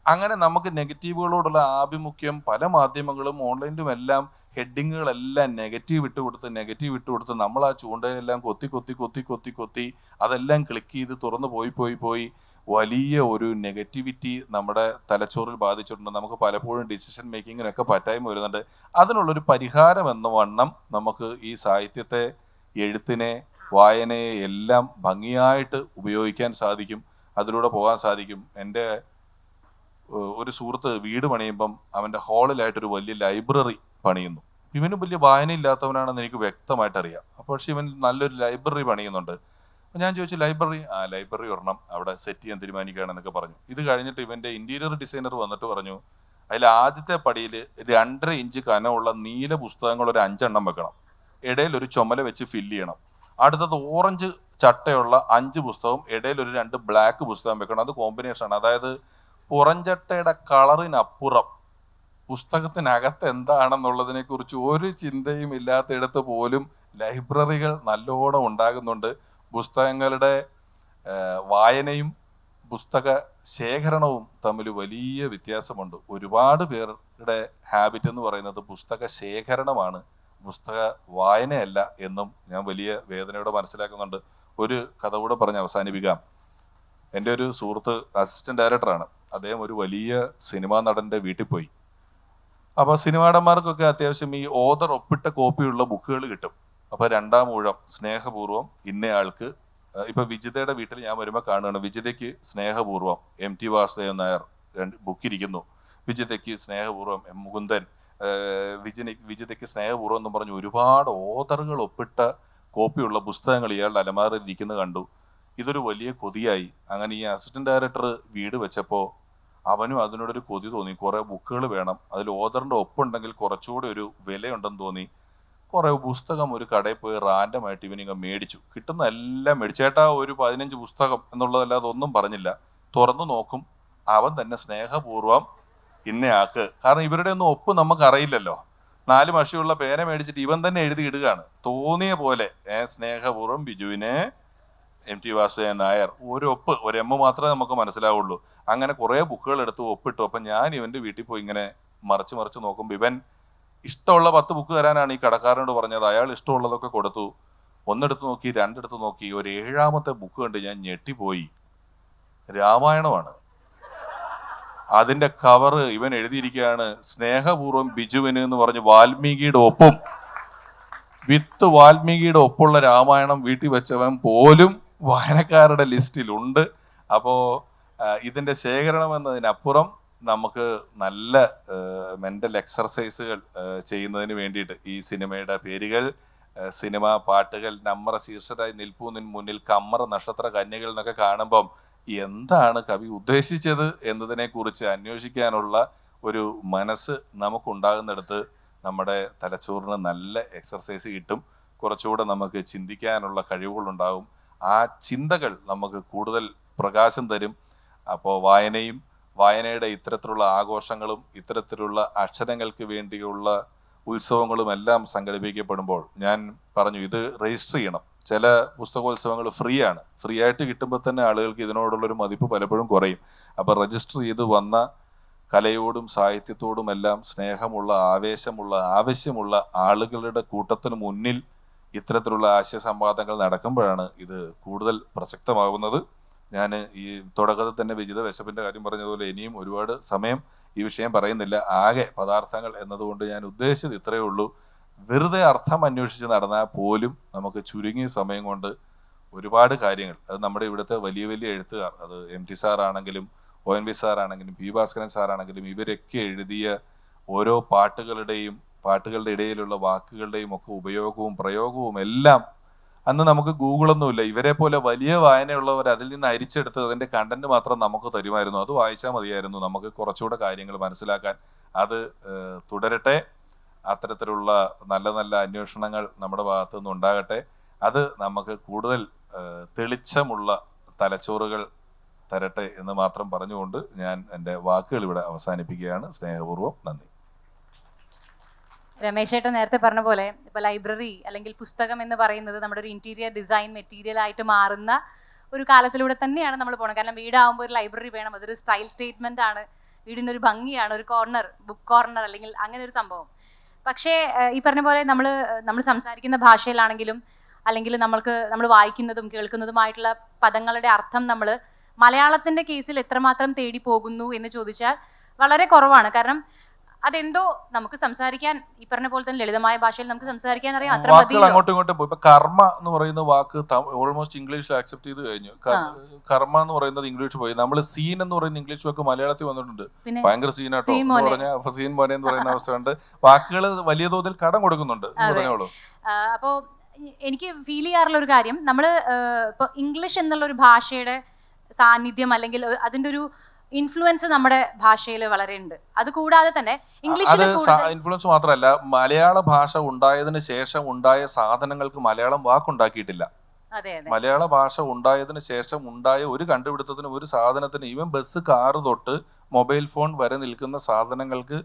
അങ്ങനെ നമുക്ക് നെഗറ്റീവുകളോടുള്ള ആഭിമുഖ്യം പല മാധ്യമങ്ങളും ഓൺലൈനിലും എല്ലാം ഹെഡിങ്ങുകളെല്ലാം നെഗറ്റീവ് ഇട്ടുകൊടുത്ത് നമ്മൾ ആ ചൂണ്ടയിലെല്ലാം കൊത്തി അതെല്ലാം ക്ലിക്ക് ചെയ്ത് തുറന്ന് പോയി വലിയ ഒരു നെഗറ്റിവിറ്റി നമ്മുടെ തലച്ചോറിൽ ബാധിച്ചിട്ടുണ്ട്. നമുക്ക് പലപ്പോഴും ഡിസിഷൻ മേക്കിങ്ങിനൊക്കെ പറ്റായ്മ വരുന്നുണ്ട്. അതിനുള്ളൊരു പരിഹാരം എന്ന വണ്ണം നമുക്ക് ഈ സാഹിത്യത്തെ, എഴുത്തിനെ, വായനയെ എല്ലാം ഭംഗിയായിട്ട് ഉപയോഗിക്കാൻ സാധിക്കും. അതിലൂടെ പോകാൻ സാധിക്കും. എൻ്റെ ഒരു സുഹൃത്ത് വീട് പണിയുമ്പം അവൻ്റെ ഹാളിലായിട്ടൊരു വലിയ ലൈബ്രറി പണിയുന്നു. ഇവന് വലിയ വായനയില്ലാത്തവനാണെന്ന് എനിക്ക് വ്യക്തമായിട്ട് അറിയാം. പക്ഷെ ഇവൻ നല്ലൊരു ലൈബ്രറി പണിയുന്നുണ്ട്. ഞാൻ ചോദിച്ചു ലൈബ്രറി ഒരെണ്ണം അവിടെ സെറ്റ് ചെയ്യാൻ തീരുമാനിക്കുകയാണെന്നൊക്കെ പറഞ്ഞു. ഇത് കഴിഞ്ഞിട്ട് ഇവൻ്റെ ഇൻറ്റീരിയർ ഡിസൈനർ വന്നിട്ട് പറഞ്ഞു, അതിൽ ആദ്യത്തെ പടിയിൽ 2.5 ഇഞ്ച് കനമുള്ള നീല പുസ്തകങ്ങൾ ഒരു 5 എണ്ണം വെക്കണം, ഇടയിൽ ഒരു ചുമല വെച്ച് ഫില്ല് ചെയ്യണം. അടുത്തത് ഓറഞ്ച് ചട്ടയുള്ള 5 പുസ്തകം, ഇടയിൽ ഒരു 2 ബ്ലാക്ക് പുസ്തകം വെക്കണം. അത് കോമ്പിനേഷനാണ്. അതായത് പുറംചട്ടയുടെ കളറിനപ്പുറം പുസ്തകത്തിനകത്ത് എന്താണെന്നുള്ളതിനെ കുറിച്ച് ഒരു ചിന്തയും ഇല്ലാത്തിടത്ത് പോലും ലൈബ്രറികൾ നല്ലോണം ഉണ്ടാകുന്നുണ്ട്. പുസ്തകങ്ങളുടെ വായനയും പുസ്തക ശേഖരണവും തമ്മിൽ വലിയ വ്യത്യാസമുണ്ട്. ഒരുപാട് പേരുടെ ഹാബിറ്റ് എന്ന് പറയുന്നത് പുസ്തക ശേഖരണമാണ്, പുസ്തക വായനയല്ല എന്നും ഞാൻ വലിയ വേദനയോടെ മനസ്സിലാക്കുന്നുണ്ട്. ഒരു കഥ കൂടെ പറഞ്ഞ് അവസാനിപ്പിക്കാം. എൻ്റെ ഒരു സുഹൃത്ത് അസിസ്റ്റന്റ് ഡയറക്ടറാണ്. അദ്ദേഹം ഒരു വലിയ സിനിമാ നടൻ്റെ വീട്ടിൽ പോയി. അപ്പോൾ സിനിമാ നടന്മാർക്കൊക്കെ അത്യാവശ്യം ഈ ഓതർ ഒപ്പിട്ട കോപ്പിയുള്ള ബുക്കുകൾ കിട്ടും. അപ്പോൾ 2-ാം ഊഴം സ്നേഹപൂർവ്വം ഇന്നയാൾക്ക്, ഇപ്പൊ വിജിതയുടെ വീട്ടിൽ ഞാൻ വരുമ്പോൾ കാണുകയാണ്, വിജിതയ്ക്ക് സ്നേഹപൂർവ്വം MT വാസുദേവൻ നായർ ബുക്ക് ഇരിക്കുന്നു, വിജിതയ്ക്ക് സ്നേഹപൂർവ്വം മുകുന്ദൻ, വിജിതയ്ക്ക് സ്നേഹപൂർവ്വം എന്ന് പറഞ്ഞ് ഒരുപാട് ഓതറുകൾ ഒപ്പിട്ട കോപ്പിയുള്ള പുസ്തകങ്ങൾ ഇയാളുടെ അലമാരയിൽ ഇരിക്കുന്നത് കണ്ടു. ഇതൊരു വലിയ കൊതിയായി. അങ്ങനെ ഈ അസിസ്റ്റന്റ് ഡയറക്ടർ വീട് വെച്ചപ്പോൾ അവനും അതിനോടൊരു കൊതി തോന്നി. കുറേ ബുക്കുകൾ വേണം, അതിൽ ഓതറിൻ്റെ ഒപ്പുണ്ടെങ്കിൽ കുറച്ചുകൂടി ഒരു വിലയുണ്ടെന്ന് തോന്നി. കുറേ പുസ്തകം ഒരു കടയിൽ പോയി റാൻഡമായിട്ട് ഇവനിങ്ങ് മേടിച്ചു. കിട്ടുന്ന എല്ലാം മേടിച്ചു. ചേട്ടാ ഒരു 15 പുസ്തകം എന്നുള്ളതല്ലാതെ ഒന്നും പറഞ്ഞില്ല. തുറന്നു നോക്കും, അവൻ തന്നെ സ്നേഹപൂർവ്വം ഇന്നയാൾക്ക്. കാരണം ഇവരുടെ ഒന്നും ഒപ്പ് നമുക്ക് അറിയില്ലല്ലോ. 4 മഷിയുള്ള പേന മേടിച്ചിട്ട് ഇവൻ തന്നെ എഴുതി ഇടുകയാണ് തോന്നിയ പോലെ. സ്നേഹപൂർവ്വം ബിജുവിനെ MT വാസുദേവൻ നായർ. ഒരു ഒപ്പ്, ഒരു M മാത്രമേ നമുക്ക് മനസ്സിലാവുള്ളൂ. അങ്ങനെ കുറേ ബുക്കുകൾ എടുത്ത് ഒപ്പിട്ടു. അപ്പം ഞാൻ ഇവൻ്റെ വീട്ടിൽ പോയി ഇങ്ങനെ മറിച്ച് നോക്കുമ്പോൾ ഇവൻ ഇഷ്ടമുള്ള 10 ബുക്ക് തരാനാണ് ഈ കടക്കാരനോട് പറഞ്ഞത്. അയാൾ ഇഷ്ടമുള്ളതൊക്കെ കൊടുത്തു. 1 എടുത്ത് നോക്കി, 2 എടുത്ത് നോക്കി, ഒരു 7ാമത്തെ ബുക്ക് കണ്ട് ഞാൻ ഞെട്ടിപ്പോയി. രാമായണമാണ്. അതിന്റെ കവറ് ഇവൻ എഴുതിയിരിക്കുകയാണ് സ്നേഹപൂർവ്വം ബിജുവിന് എന്ന് പറഞ്ഞ് വാൽമീകിയുടെ ഒപ്പും. വിത്ത് വാൽമീകിയുടെ ഒപ്പുള്ള രാമായണം വീട്ടിൽ വെച്ചവൻ പോലും വായനക്കാരുടെ ലിസ്റ്റിലുണ്ട്. അപ്പോൾ ഇതിന്റെ ശേഖരണം എന്നതിനപ്പുറം നമുക്ക് നല്ല മെന്റൽ എക്സർസൈസുകൾ ചെയ്യുന്നതിന് വേണ്ടിയിട്ട് ഈ സിനിമയുടെ പേരുകൾ, സിനിമ പാട്ടുകൾ, നമ്മറ ശീർഷരായി നിൽപ്പൂ നിൻ മുന്നിൽ, കമ്മറ നക്ഷത്ര കന്യകൾ എന്നൊക്കെ കാണുമ്പം എന്താണ് കവി ഉദ്ദേശിച്ചത് എന്നതിനെ കുറിച്ച് അന്വേഷിക്കാനുള്ള ഒരു മനസ്സ് നമുക്കുണ്ടാകുന്നിടത്ത് നമ്മുടെ തലച്ചോറിന് നല്ല എക്സർസൈസ് കിട്ടും. കുറച്ചുകൂടെ നമുക്ക് ചിന്തിക്കാനുള്ള കഴിവുകളുണ്ടാകും. ആ ചിന്തകൾ നമുക്ക് കൂടുതൽ പ്രകാശം തരും. അപ്പോൾ വായനയുടെ ഇത്തരത്തിലുള്ള ആഘോഷങ്ങളും ഇത്തരത്തിലുള്ള അക്ഷരങ്ങൾക്ക് വേണ്ടിയുള്ള ഉത്സവങ്ങളും എല്ലാം സംഘടിപ്പിക്കപ്പെടുമ്പോൾ ഞാൻ പറഞ്ഞു, ഇത് രജിസ്റ്റർ ചെയ്യണം. ചില പുസ്തകോത്സവങ്ങൾ ഫ്രീ ആണ്. ഫ്രീ ആയിട്ട് കിട്ടുമ്പോൾ തന്നെ ആളുകൾക്ക് ഇതിനോടുള്ളൊരു മതിപ്പ് പലപ്പോഴും കുറയും. അപ്പോൾ രജിസ്റ്റർ ചെയ്ത് വന്ന കലയോടും സാഹിത്യത്തോടും എല്ലാം സ്നേഹമുള്ള, ആവശ്യമുള്ള ആളുകളുടെ കൂട്ടത്തിന് മുന്നിൽ ഇത്തരത്തിലുള്ള ആശയസംവാദങ്ങൾ നടക്കുമ്പോഴാണ് ഇത് കൂടുതൽ പ്രസക്തമാകുന്നത്. ഞാൻ ഈ തുടക്കത്തിൽ തന്നെ വിജിത വിശപ്പിൻ്റെ കാര്യം പറഞ്ഞതുപോലെ ഇനിയും ഒരുപാട് സമയം ഈ വിഷയം പറയുന്നില്ല. ആകെ പദാർത്ഥങ്ങൾ എന്നതുകൊണ്ട് ഞാൻ ഉദ്ദേശിച്ചത് ഇത്രയേ ഉള്ളൂ. വെറുതെ അർത്ഥം അന്വേഷിച്ച് നടന്നാൽ പോലും നമുക്ക് ചുരുങ്ങിയ സമയം കൊണ്ട് ഒരുപാട് കാര്യങ്ങൾ, അത് നമ്മുടെ ഇവിടുത്തെ വലിയ എഴുത്തുകാർ, അത് MT സാറാണെങ്കിലും ONV സാറാണെങ്കിലും P ഭാസ്കരൻ സാറാണെങ്കിലും ഇവരൊക്കെ എഴുതിയ ഓരോ പാട്ടുകളുടെ ഇടയിലുള്ള വാക്കുകളുടെയും ഒക്കെ ഉപയോഗവും പ്രയോഗവും എല്ലാം അന്ന് നമുക്ക് ഗൂഗിളൊന്നുമില്ല. ഇവരെ പോലെ വലിയ വായനയുള്ളവർ അതിൽ നിന്ന് അരിച്ചെടുത്ത് അതിൻ്റെ കണ്ടന്റ് മാത്രം നമുക്ക് തരുമായിരുന്നു. അത് വായിച്ചാൽ മതിയായിരുന്നു നമുക്ക് കുറച്ചുകൂടെ കാര്യങ്ങൾ മനസ്സിലാക്കാൻ. അത് തുടരട്ടെ. അത്തരത്തിലുള്ള നല്ല അന്വേഷണങ്ങൾ നമ്മുടെ ഭാഗത്തു നിന്ന് ഉണ്ടാകട്ടെ. അത് നമുക്ക് കൂടുതൽ തെളിച്ചമുള്ള തലച്ചോറുകൾ തരട്ടെ എന്ന് മാത്രം പറഞ്ഞുകൊണ്ട് ഞാൻ എൻ്റെ വാക്കുകൾ ഇവിടെ അവസാനിപ്പിക്കുകയാണ്. സ്നേഹപൂർവ്വം നന്ദി. രമേശ് ചേട്ടൻ നേരത്തെ പറഞ്ഞ പോലെ ഇപ്പോൾ ലൈബ്രറി അല്ലെങ്കിൽ പുസ്തകം എന്ന് പറയുന്നത് നമ്മുടെ ഒരു ഇൻറ്റീരിയർ ഡിസൈൻ മെറ്റീരിയൽ ആയിട്ട് മാറുന്ന ഒരു കാലത്തിലൂടെ തന്നെയാണ് നമ്മൾ പോകുന്നത്. കാരണം വീടാകുമ്പോൾ ഒരു ലൈബ്രറി വേണം, അതൊരു സ്റ്റൈൽ സ്റ്റേറ്റ്മെൻ്റ് ആണ്, വീടിൻ്റെ ഒരു ഭംഗിയാണ്, ഒരു കോർണർ, ബുക്ക് കോർണർ അല്ലെങ്കിൽ അങ്ങനെ ഒരു സംഭവം. പക്ഷേ ഈ പറഞ്ഞ പോലെ നമ്മൾ സംസാരിക്കുന്ന ഭാഷയിലാണെങ്കിലും അല്ലെങ്കിൽ നമ്മൾ വായിക്കുന്നതും കേൾക്കുന്നതുമായിട്ടുള്ള പദങ്ങളുടെ അർത്ഥം നമ്മൾ മലയാളത്തിൻ്റെ കേസിൽ എത്രമാത്രം തേടി പോകുന്നു എന്ന് ചോദിച്ചാൽ വളരെ കുറവാണ്. കാരണം അതെന്തോ നമുക്ക് സംസാരിക്കാൻ ഈ പറഞ്ഞ പോലെ തന്നെ ലളിതമായ ഭാഷയിൽ നമുക്ക് സംസാരിക്കാൻ അറിയാം. അത്ര അങ്ങോട്ടും ഇങ്ങോട്ടും പോയി. ഇപ്പൊ കർമ്മ എന്ന് പറയുന്ന വാക്ക് ഓൾമോസ്റ്റ് ഇംഗ്ലീഷിൽ ആക്സെപ്റ്റ് ചെയ്ത് കഴിഞ്ഞു. കർമ്മ എന്ന് പറയുന്നത് ഇംഗ്ലീഷ് പോയി. നമ്മൾ സീൻ എന്ന് പറയുന്ന ഇംഗ്ലീഷ് വാക്ക് മലയാളത്തിൽ വന്നിട്ടുണ്ട്. ഭയങ്കര സീനാട്ടോ എന്ന് പറഞ്ഞാൽ സീൻ മോനെ എന്ന് പറയുന്ന അവസ്ഥ ഉണ്ട്. വാക്കുകൾ വലിയ തോതിൽ കടം കൊടുക്കുന്നുണ്ട്. പറഞ്ഞോളൂ. അപ്പോൾ എനിക്ക് ഫീൽ ചെയ്യാറുള്ള ഒരു കാര്യം, നമ്മൾ ഇപ്പോൾ ഇംഗ്ലീഷ് എന്നുള്ള ഒരു ഭാഷയുടെ സാന്നിധ്യം അല്ലെങ്കിൽ അതിൻ്റെ ഒരു ഇൻഫ്ലുവൻസ് നമ്മുടെ ഭാഷയിൽ വളരെ ഉണ്ട്. അത് കൂടാതെ തന്നെ ഇംഗ്ലീഷിൽ ഇൻഫ്ലുവൻസ് മാത്രമല്ല, മലയാള ഭാഷ ഉണ്ടായതിനു ശേഷം ഉണ്ടായ സാധനങ്ങൾക്ക് മലയാളം വാക്കുണ്ടാക്കിയിട്ടില്ല. മലയാള ഭാഷ ഉണ്ടായതിനു ശേഷം ഉണ്ടായ ഒരു കണ്ടുപിടുത്തത്തിന്, ഒരു സാധനത്തിന്, ഈവൻ ബസ്, കാറ് തൊട്ട് മൊബൈൽ ഫോൺ വരെ നിൽക്കുന്ന സാധനങ്ങൾക്ക്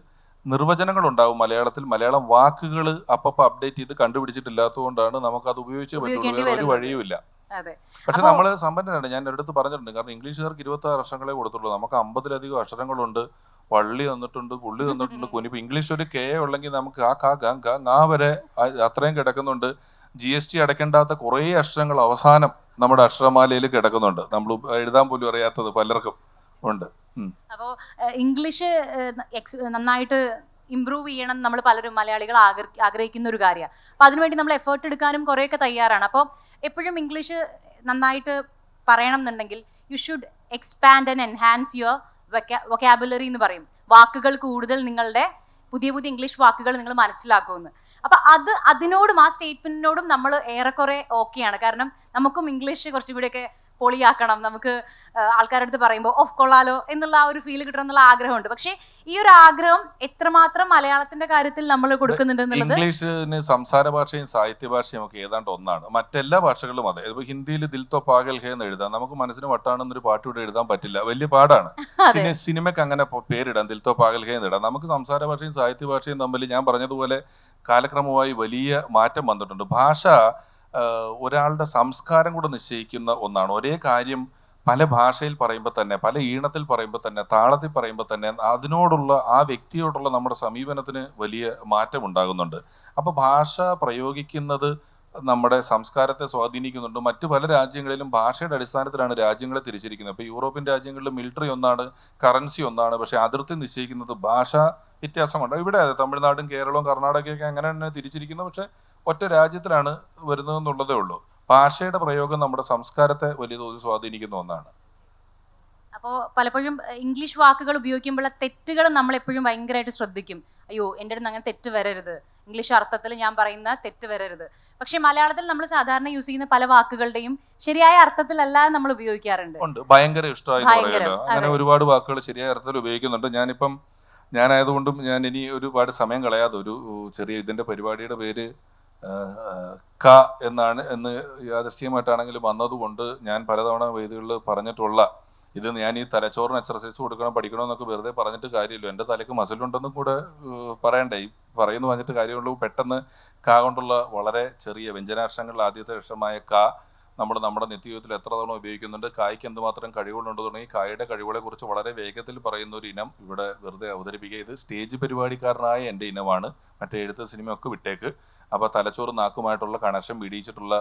നിർവചനങ്ങൾ ഉണ്ടാവും മലയാളത്തിൽ. മലയാളം വാക്കുകൾ അപ്പപ്പോൾ അപ്ഡേറ്റ് ചെയ്ത് കണ്ടുപിടിച്ചിട്ടില്ലാത്തതുകൊണ്ടാണ് നമുക്കത് ഉപയോഗിച്ചേ പറ്റുള്ളൂ, വേറെ ഒരു വഴിയുമില്ല. പക്ഷെ നമ്മൾ സമ്പന്നരാണ്. ഞാൻ ഒരിടത്ത് പറഞ്ഞിട്ടുണ്ട്, കാരണം ഇംഗ്ലീഷുകാർക്ക് 26 അക്ഷരങ്ങളെ കൊടുത്തുള്ളൂ, നമുക്ക് 50-ലധികം അക്ഷരങ്ങളുണ്ട്. വള്ളി തന്നിട്ടുണ്ട്, പുള്ളി തന്നിട്ടുണ്ട്, കുനിപ്പ്. ഇംഗ്ലീഷ് ഒരു കെ ഉള്ളെങ്കിൽ നമുക്ക് ആ കാ ഗ ഗ ങ വരെ അത്രയും കിടക്കുന്നുണ്ട്. GST അടയ്ക്കേണ്ടാത്ത കുറേ അക്ഷരങ്ങൾ അവസാനം നമ്മുടെ അക്ഷരമാലയിൽ കിടക്കുന്നുണ്ട്, നമ്മൾ എഴുതാൻ പോലും അറിയാത്തത് പലർക്കും ഉണ്ട്. അപ്പോൾ ഇംഗ്ലീഷ് നന്നായിട്ട് ഇമ്പ്രൂവ് ചെയ്യണം നമ്മൾ പലരും മലയാളികൾ ആഗ്രഹിക്കുന്ന ഒരു കാര്യമാണ്. അപ്പോൾ അതിനുവേണ്ടി നമ്മൾ എഫേർട്ട് എടുക്കാനും കുറേയൊക്കെ തയ്യാറാണ്. അപ്പോൾ എപ്പോഴും ഇംഗ്ലീഷ് നന്നായിട്ട് പറയണം എന്നുണ്ടെങ്കിൽ you should expand and enhance your vocabulary എന്ന് പറയും. വാക്കുകൾ കൂടുതൽ, നിങ്ങളുടെ പുതിയ പുതിയ ഇംഗ്ലീഷ് വാക്കുകൾ നിങ്ങൾ മനസ്സിലാക്കുമെന്ന്. അപ്പം അതിനോടും ആ സ്റ്റേറ്റ്മെൻറ്റിനോടും നമ്മൾ ഏറെക്കുറെ ഓക്കെയാണ്. കാരണം നമുക്കും ഇംഗ്ലീഷ് കുറച്ചും കൂടിയൊക്കെ പൊളിയാക്കണം, നമുക്ക് ആൾക്കാരുടെ അടുത്ത് പറയുമ്പോൾ ഓഫ് കൊള്ളാലോ എന്നുള്ള ആ ഒരു ഫീൽ കിട്ടണം എന്നുള്ള ആഗ്രഹമുണ്ട്. പക്ഷേ ഈ ഒരു ആഗ്രഹം എത്രമാത്രം മലയാളത്തിന്റെ കാര്യത്തിൽ നമ്മൾ കൊടുക്കുന്നുണ്ട് എന്നുള്ളത്. ഇംഗ്ലീഷിന് സംസാര ഭാഷയും സാഹിത്യ ഭാഷയും ഒക്കെ ഏതാണ്ട് ഒന്നാണ്. മറ്റെല്ലാ ഭാഷകളിലും അതെ. ഇപ്പൊ ഹിന്ദിയിൽ ദിൽ തോ പാഗൽ ഹേ എന്ന് എഴുതാം, നമുക്ക് മനസ്സിന് വട്ടാണെന്നൊരു പാട്ട് ഇവിടെ എഴുതാൻ പറ്റില്ല, വലിയ പാടാണ്. സിനിമയ്ക്ക് അങ്ങനെ പേരിടാം, ദിൽ തോ പാഗൽ ഹേ എന്ന് ഇടാം. നമുക്ക് സംസാര ഭാഷയും സാഹിത്യ ഭാഷയും തമ്മിൽ ഞാൻ പറഞ്ഞതുപോലെ കാലക്രമമായി വലിയ മാറ്റം വന്നിട്ടുണ്ട്. ഭാഷ ഒരാളുടെ സംസ്കാരം കൂടെ നിശ്ചയിക്കുന്ന ഒന്നാണ്. ഒരേ കാര്യം പല ഭാഷയിൽ പറയുമ്പോൾ തന്നെ, പല ഈണത്തിൽ പറയുമ്പോൾ തന്നെ, താളത്തിൽ പറയുമ്പോൾ തന്നെ അതിനോടുള്ള, ആ വ്യക്തിയോടുള്ള നമ്മുടെ സമീപനത്തിന് വലിയ മാറ്റം ഉണ്ടാകുന്നുണ്ട്. അപ്പോൾ ഭാഷ പ്രയോഗിക്കുന്നത് നമ്മുടെ സംസ്കാരത്തെ സ്വാധീനിക്കുന്നുണ്ട്. മറ്റു പല രാജ്യങ്ങളിലും ഭാഷയുടെ അടിസ്ഥാനത്തിലാണ് രാജ്യങ്ങളെ തിരിച്ചിരിക്കുന്നത്. ഇപ്പോൾ യൂറോപ്യൻ രാജ്യങ്ങളിൽ മിലിറ്ററി ഒന്നാണ്, കറൻസി ഒന്നാണ്, പക്ഷേ അതിർത്തി നിശ്ചയിക്കുന്നത് ഭാഷ വ്യത്യാസമുണ്ട്. ഇവിടെ തമിഴ്നാടും കേരളവും കർണാടകയൊക്കെ അങ്ങനെ തന്നെ തിരിച്ചിരിക്കുന്നു, പക്ഷേ ഒറ്റ രാജ്യത്തിലാണ് വരുന്നതെന്നുള്ളതേ ഉള്ളൂ. ഭാഷയുടെ പ്രയോഗം നമ്മുടെ സംസ്കാരത്തെ വലിയ തോതിൽ സ്വാധീനിക്കുന്ന ഒന്നാണ്. അപ്പോൾ പലപ്പോഴും ഇംഗ്ലീഷ് വാക്കുകൾ ഉപയോഗിക്കുമ്പോൾ തെറ്റുകൾ നമ്മൾ എപ്പോഴും ഭയങ്കരമായിട്ട് ശ്രദ്ധിക്കും. അയ്യോ, എൻ്റെ അടുത്ത് അങ്ങനെ തെറ്റ് വരരുത്, ഇംഗ്ലീഷ് അർത്ഥത്തിൽ ഞാൻ പറയുന്ന തെറ്റ് വരരുത്. പക്ഷെ മലയാളത്തിൽ നമ്മൾ സാധാരണ യൂസ് ചെയ്യുന്ന പല വാക്കുകളുടെയും ശരിയായ അർത്ഥത്തിലല്ല നമ്മൾ ഉപയോഗിക്കാറുണ്ട്. ഭയങ്കര ഇഷ്ടമായി അങ്ങനെ ഒരുപാട് വാക്കുകൾ ശരിയായ അർത്ഥത്തിൽ ഉപയോഗിക്കുന്നുണ്ട്. ഞാനായതുകൊണ്ടും ഞാൻ ഇനി ഒരുപാട് സമയം കളയാതെ ഒരു ചെറിയ ഇതിന്റെ പരിപാടിയുടെ പേര് ക എന്ന് യാദൃശ്ചികമായിട്ടാണെങ്കിലും വന്നതുകൊണ്ട് ഞാൻ പലതവണ വേദികളിൽ പറഞ്ഞിട്ടുള്ള ഇത്, ഞാൻ ഈ തലച്ചോറിന് എക്സർസൈസ് കൊടുക്കണം, പഠിക്കണമെന്നൊക്കെ വെറുതെ പറഞ്ഞിട്ട് കാര്യമില്ല. എൻ്റെ തലയ്ക്ക് മസിലുണ്ടെന്നും കൂടെ പറയണ്ടേ. ഈ പറയുന്നു പറഞ്ഞിട്ട് കാര്യമുള്ളൂ. പെട്ടെന്ന് ക കൊണ്ടുള്ള വളരെ ചെറിയ വ്യഞ്ജനാക്ഷരങ്ങളിൽ ആദ്യത്തെ അക്ഷരമായ ക നമ്മുടെ നിത്യജീവിതത്തിൽ എത്ര തവണ ഉപയോഗിക്കുന്നുണ്ട്, കായ്ക്ക് എന്തുമാത്രം കഴിവുകളുണ്ട് തുടങ്ങി കായയുടെ കഴിവുകളെ കുറിച്ച് വളരെ വേഗത്തിൽ പറയുന്ന ഒരു ഇനം ഇവിടെ വെറുതെ അവതരിപ്പിക്കുക. ഇത് സ്റ്റേജ് പരിപാടിക്കാരനായ എൻ്റെ ഇനമാണ്, മറ്റേ എഴുത്ത് സിനിമയൊക്കെ വിട്ടേക്ക്. അപ്പോൾ തലച്ചോറ് നാക്കുമായിട്ടുള്ള കണക്ഷൻ പിടിച്ചിട്ടുള്ള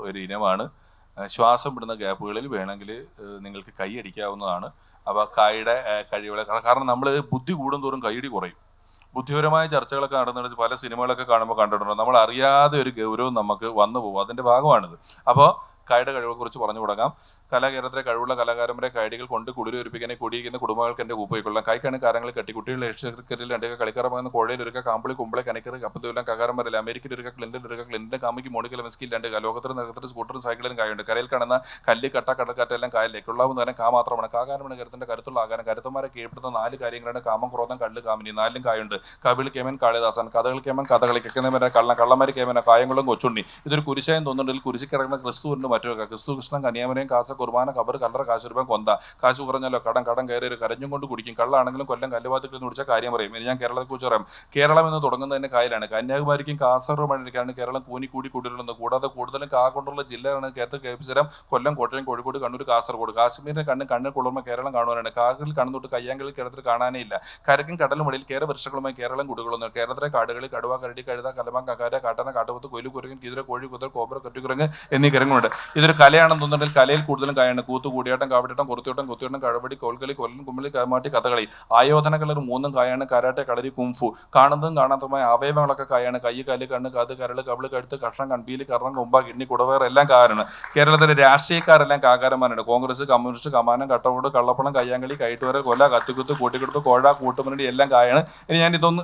ഒരു ഇനമാണ്. ശ്വാസം വിടുന്ന ഗ്യാപ്പുകളിൽ വേണമെങ്കിൽ നിങ്ങൾക്ക് കൈയടിക്കാവുന്നതാണ്. അപ്പോൾ കായുടെ കഴിവുകളെ, കാരണം നമ്മൾ ബുദ്ധി കൂടുന്തോറും കൈയടി കുറയും. ബുദ്ധിപരമായ ചർച്ചകളൊക്കെ നടന്നിട്ട് പല സിനിമകളൊക്കെ കാണുമ്പോൾ കണ്ടിട്ടുണ്ട്, നമ്മൾ അറിയാതെ ഒരു ഗൗരവം നമുക്ക് വന്നു പോകും. അതിൻ്റെ ഭാഗമാണിത്. അപ്പോൾ കായുടെ കഴിവുകളെക്കുറിച്ച് പറഞ്ഞു തുടങ്ങാം. കലാകേരളത്തിലെ കഴിവുള്ള കലാകാരന്മാരെ കൈഡികൾ കൊണ്ട് കുടിയൊരുപ്പിക്കാനെ കുടിയിരിക്കുന്ന കുടുംബങ്ങൾക്ക് എൻ്റെ കൂപ്പയിക്കൊള്ളാം. കൈക്കണി കാരങ്ങൾ കെട്ടി കുട്ടികളുടെ ക്രിക്കറ്റിൽ രണ്ടൊക്കെ കളിക്കാരമാകുന്ന കോഴയിൽ ഒരുക്ക കാമ്പിളി കുമ്പളെ കണിക്കറ് കപ്പത്തുല്ലാം കകാരന്മാരല്ല. അമേരിക്കയിൽ ഒരുക്ക ക്ലിൻ്റെ കാമിക്ക് മോണിക്കൽ മെസ്കിൽ രണ്ട് ലോകത്തിന് നിരത്തിൽ സ്കൂട്ടറും സൈക്കിളിലും കായുണ്ട്. കരയിൽ കാണുന്ന കല്ല് കട്ട കടക്കാറ്റെല്ലാം കായലിലേക്ക് ഉള്ളാവുന്ന തന്നെ കാ മാത്രമാണ്. കാകാരമാണ് കരുത്തിൻ്റെ കരുത്തുള്ള ആകാരം. കരുത്തന്മാരെ കീഴ്പ്പെടുന്ന 4 കാര്യങ്ങളാണ് കാമം, ക്രോധം, കള്ള്, കാമിനി. 4ലും കായുണ്ട്. കവിൾ കേമൻ കാളിദാസൻ, കഥകൾ കേമൻ കഥകളി, കെക്കുന്നവരെ കള്ളന്മാർ കേമന, കായംകുളം കൊച്ചുണ്ണി. ഇതൊരു കുരിശായം തോന്നുന്നുണ്ടെങ്കിൽ കുരിശി കിടക്കുന്ന ക്രിസ്തുവിൻ്റെ മറ്റൊരു ക്രിസ്തു കൃഷ്ണൻ കന്യാമനെയും കാസ കുർബാന കബർ കല്ലറ കാശ് രൂപ കൊന്ത. കാശ് കുറഞ്ഞല്ലോ കടം കയറി ഒരു കരഞ്ഞും കൊണ്ട് കുടിക്കും. കള്ളാണെങ്കിലും കൊല്ലം കല്ലുവാതിൽ കുടിച്ച കാര്യം പറയും. ഇനി ഞാൻ കേരളത്തെക്കുറിച്ച് പറയാം. കേരളം എന്ന് തുടങ്ങുന്നതിന്റെ കായലാണ്. കന്യാകുമാരിക്കും കാസർഗോഡ് കേരളം കൂനി കൂടി കൂടിയിരുന്നത്. കൂടാതെ കൂടുതലും കാ കൊണ്ടുള്ള ജില്ലയാണ് കേരളം, കൊല്ലം, കോട്ടയം, കോഴിക്കോട്, കണ്ണൂർ, കാസർഗോഡ്. കാശ്മീരിന്റെ കണ്ണ് കുളിർമ കേരളം കാണുവാനാണ്. കാറിൽ കണ്ണുതൊട്ട് കയ്യാങ്കളിൽ കേരളത്തിൽ കാണാനേ ഇല്ല. കരക്കും കടലും ഇടയിൽ കേര വൃക്ഷങ്ങളുമായി കേരളം കുടികൊള്ളുന്നു. കേരളത്തിലെ കാടുകളിൽ കടുവ, കരടി, കഴുത, കലമ, കക്കാര, കാട്ടന, കാട്ടുപോത്ത്, കൊയിലു, കുരങ്ങൻ, കിതിര, കോഴി, കുതിര, കോബ്ര, കറ്റുകുരങ്ങ് എന്നീ കിരങ്ങളുണ്ട്. ഇതൊരു കലയാണെന്ന് തോന്നുന്നുണ്ടെങ്കിൽ കലയിൽ കൂടുതലും കായാണ് കൂത്ത്, കൂടിയാട്ടം, കാവടിയാട്ടം, കുത്തിയോട്ടം, കഴവടി, കോൽക്കളി, കൊല്ലൻ, കുമ്മളി, കമാട്ടി, കഥകളി. ആയോധനകൾ ഒരു 3 കായാണ്. കരാട്ടെ, കളരി, കുംഫു. കാണുന്നതും കാണാത്തതുമായ അവയവങ്ങളൊക്കെ കായാണ്. കൈ, കാല്, കണ്ണ്, കാത്, കരള്, കവിള്, കഴുത്ത്, കഷ്ണം, കൺപീലി, കർണം, കൊമ്പ, കിഡ്നി, കുടവേർ എല്ലാം കാരാണ്. കേരളത്തിലെ രാഷ്ട്രീയക്കാരെല്ലാം കാകാരന്മാരാണ്. കോൺഗ്രസ്, കമ്മ്യൂണിസ്റ്റ്, കമാനം, കട്ടവോട്, കള്ളപ്പണം, കയ്യാങ്കളി, കയറ്റുവര, കൊല, കത്തിക്കുത്ത്, കൂട്ടിക്കെടുപ്പ്, കോഴ, കൂട്ടുമുന്നണി എല്ലാം കായാണ്. ഇനി ഞാൻ ഇതൊന്ന്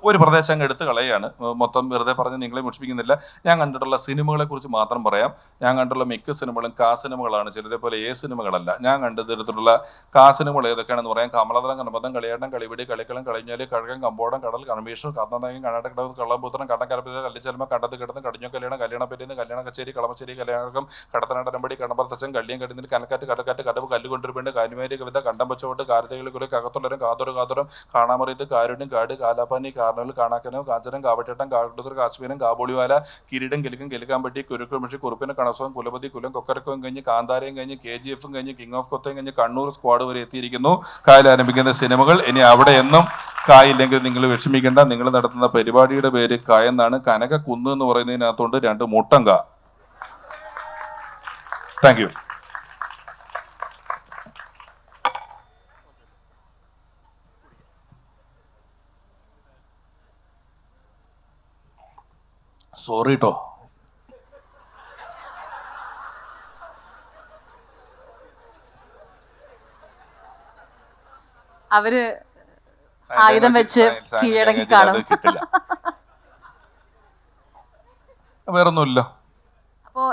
ഒരു പ്രദേശം അങ്ങ് എടുത്ത് കളയാണ്. മൊത്തം വെറുതെ പറഞ്ഞ് നിങ്ങളെ മുഷിപ്പിക്കുന്നില്ല. ഞാൻ കണ്ടിട്ടുള്ള സിനിമകളെ കുറിച്ച് മാത്രം പറയാം. ഞാൻ കണ്ടുള്ള മിക്ക സിനിമകളും കാ സിനിമകളാണ്, ചിലരെ പോലെ സിനിമകളല്ല. ഞാൻ കണ്ടെടുത്തിട്ടുള്ള കാ സിനിമകൾ ഏതൊക്കെയാണെന്ന് പറയാം. കമലതളം, കണപതം, കളിയാട്ടം, കളിവിടി, കളിക്കളം, കളിഞ്ഞാല്, കഴകം, കമ്പോടം, കടൽ, കൺവീഷണൽ, കർണനായകൻ, കർണാടക, കള്ളപുത്രം, കടക്കലപ്പ, കല്ലിച്ചെലമ, കണ്ടത്ത് കിടന്ന്, കടിഞ്ഞോ കല്യാണം, കല്യാണപ്പേരുന്ന്, കല്യാണ കച്ചേരി, കളമശ്ശേരി, കല്യാണം, കടത്തനാടനമ്പടി, കടമ്പർത്തച്ഛൻ, കല്ലിയം കടിഞ്ഞിട്ട്, കനക്കാറ്റ്, കടക്കാറ്റ്, കടവ്, കല്ലുകൊണ്ടിരിപ്പേണ്ട, കാനുമേരി കവിത, കണ്ടമ്പച്ചോട്ട്, കാരതകളി, കുറെ കകത്തുള്ളവരും, കാതോരം, കാണാമറിയത്ത്, കാരുണ്യം, കാട്, കാലാപ്പാനി, കാർണൽ, കാണാക്കനോ, കാഞ്ചനം, കാവട്ടേട്ടം, കാട്ടുതർ, കാശ്മീരം, കാബോളിവാല, കിരീടം, കിലുക്കാമ്പട്ടി, കുരുക്കുമിഷി, കുറുപ്പിന്, കണസവും, കുലപതി, കുലം, കൊക്കരക്കവും കഴിഞ്ഞ്, കാന്താരയും കഴിഞ്ഞ്, KGF കഴിഞ്ഞ്, കിങ് ഓഫ് കൊത്തയും കഴിഞ്ഞ്, കണ്ണൂർ സ്ക്വാഡ് വരെ എത്തിയിരിക്കുന്നു. കായൽ ആരംഭിക്കുന്ന സിനിമകൾ. ഇനി അവിടെ എന്നും കായില്ലെങ്കിൽ നിങ്ങൾ വിഷമിക്കേണ്ട. നിങ്ങൾ നടത്തുന്ന പരിപാടിയുടെ പേര് കായെന്നാണ്. കനക കുന്ന് എന്ന് പറയുന്നതിനകത്തോണ്ട് 2 മുട്ടം കാ. Thank you. സോറി കേട്ടോ. അവര് ആയുധം വെച്ച് കീഴടങ്ങി കാണും. വേറൊന്നുമില്ല. അപ്പോ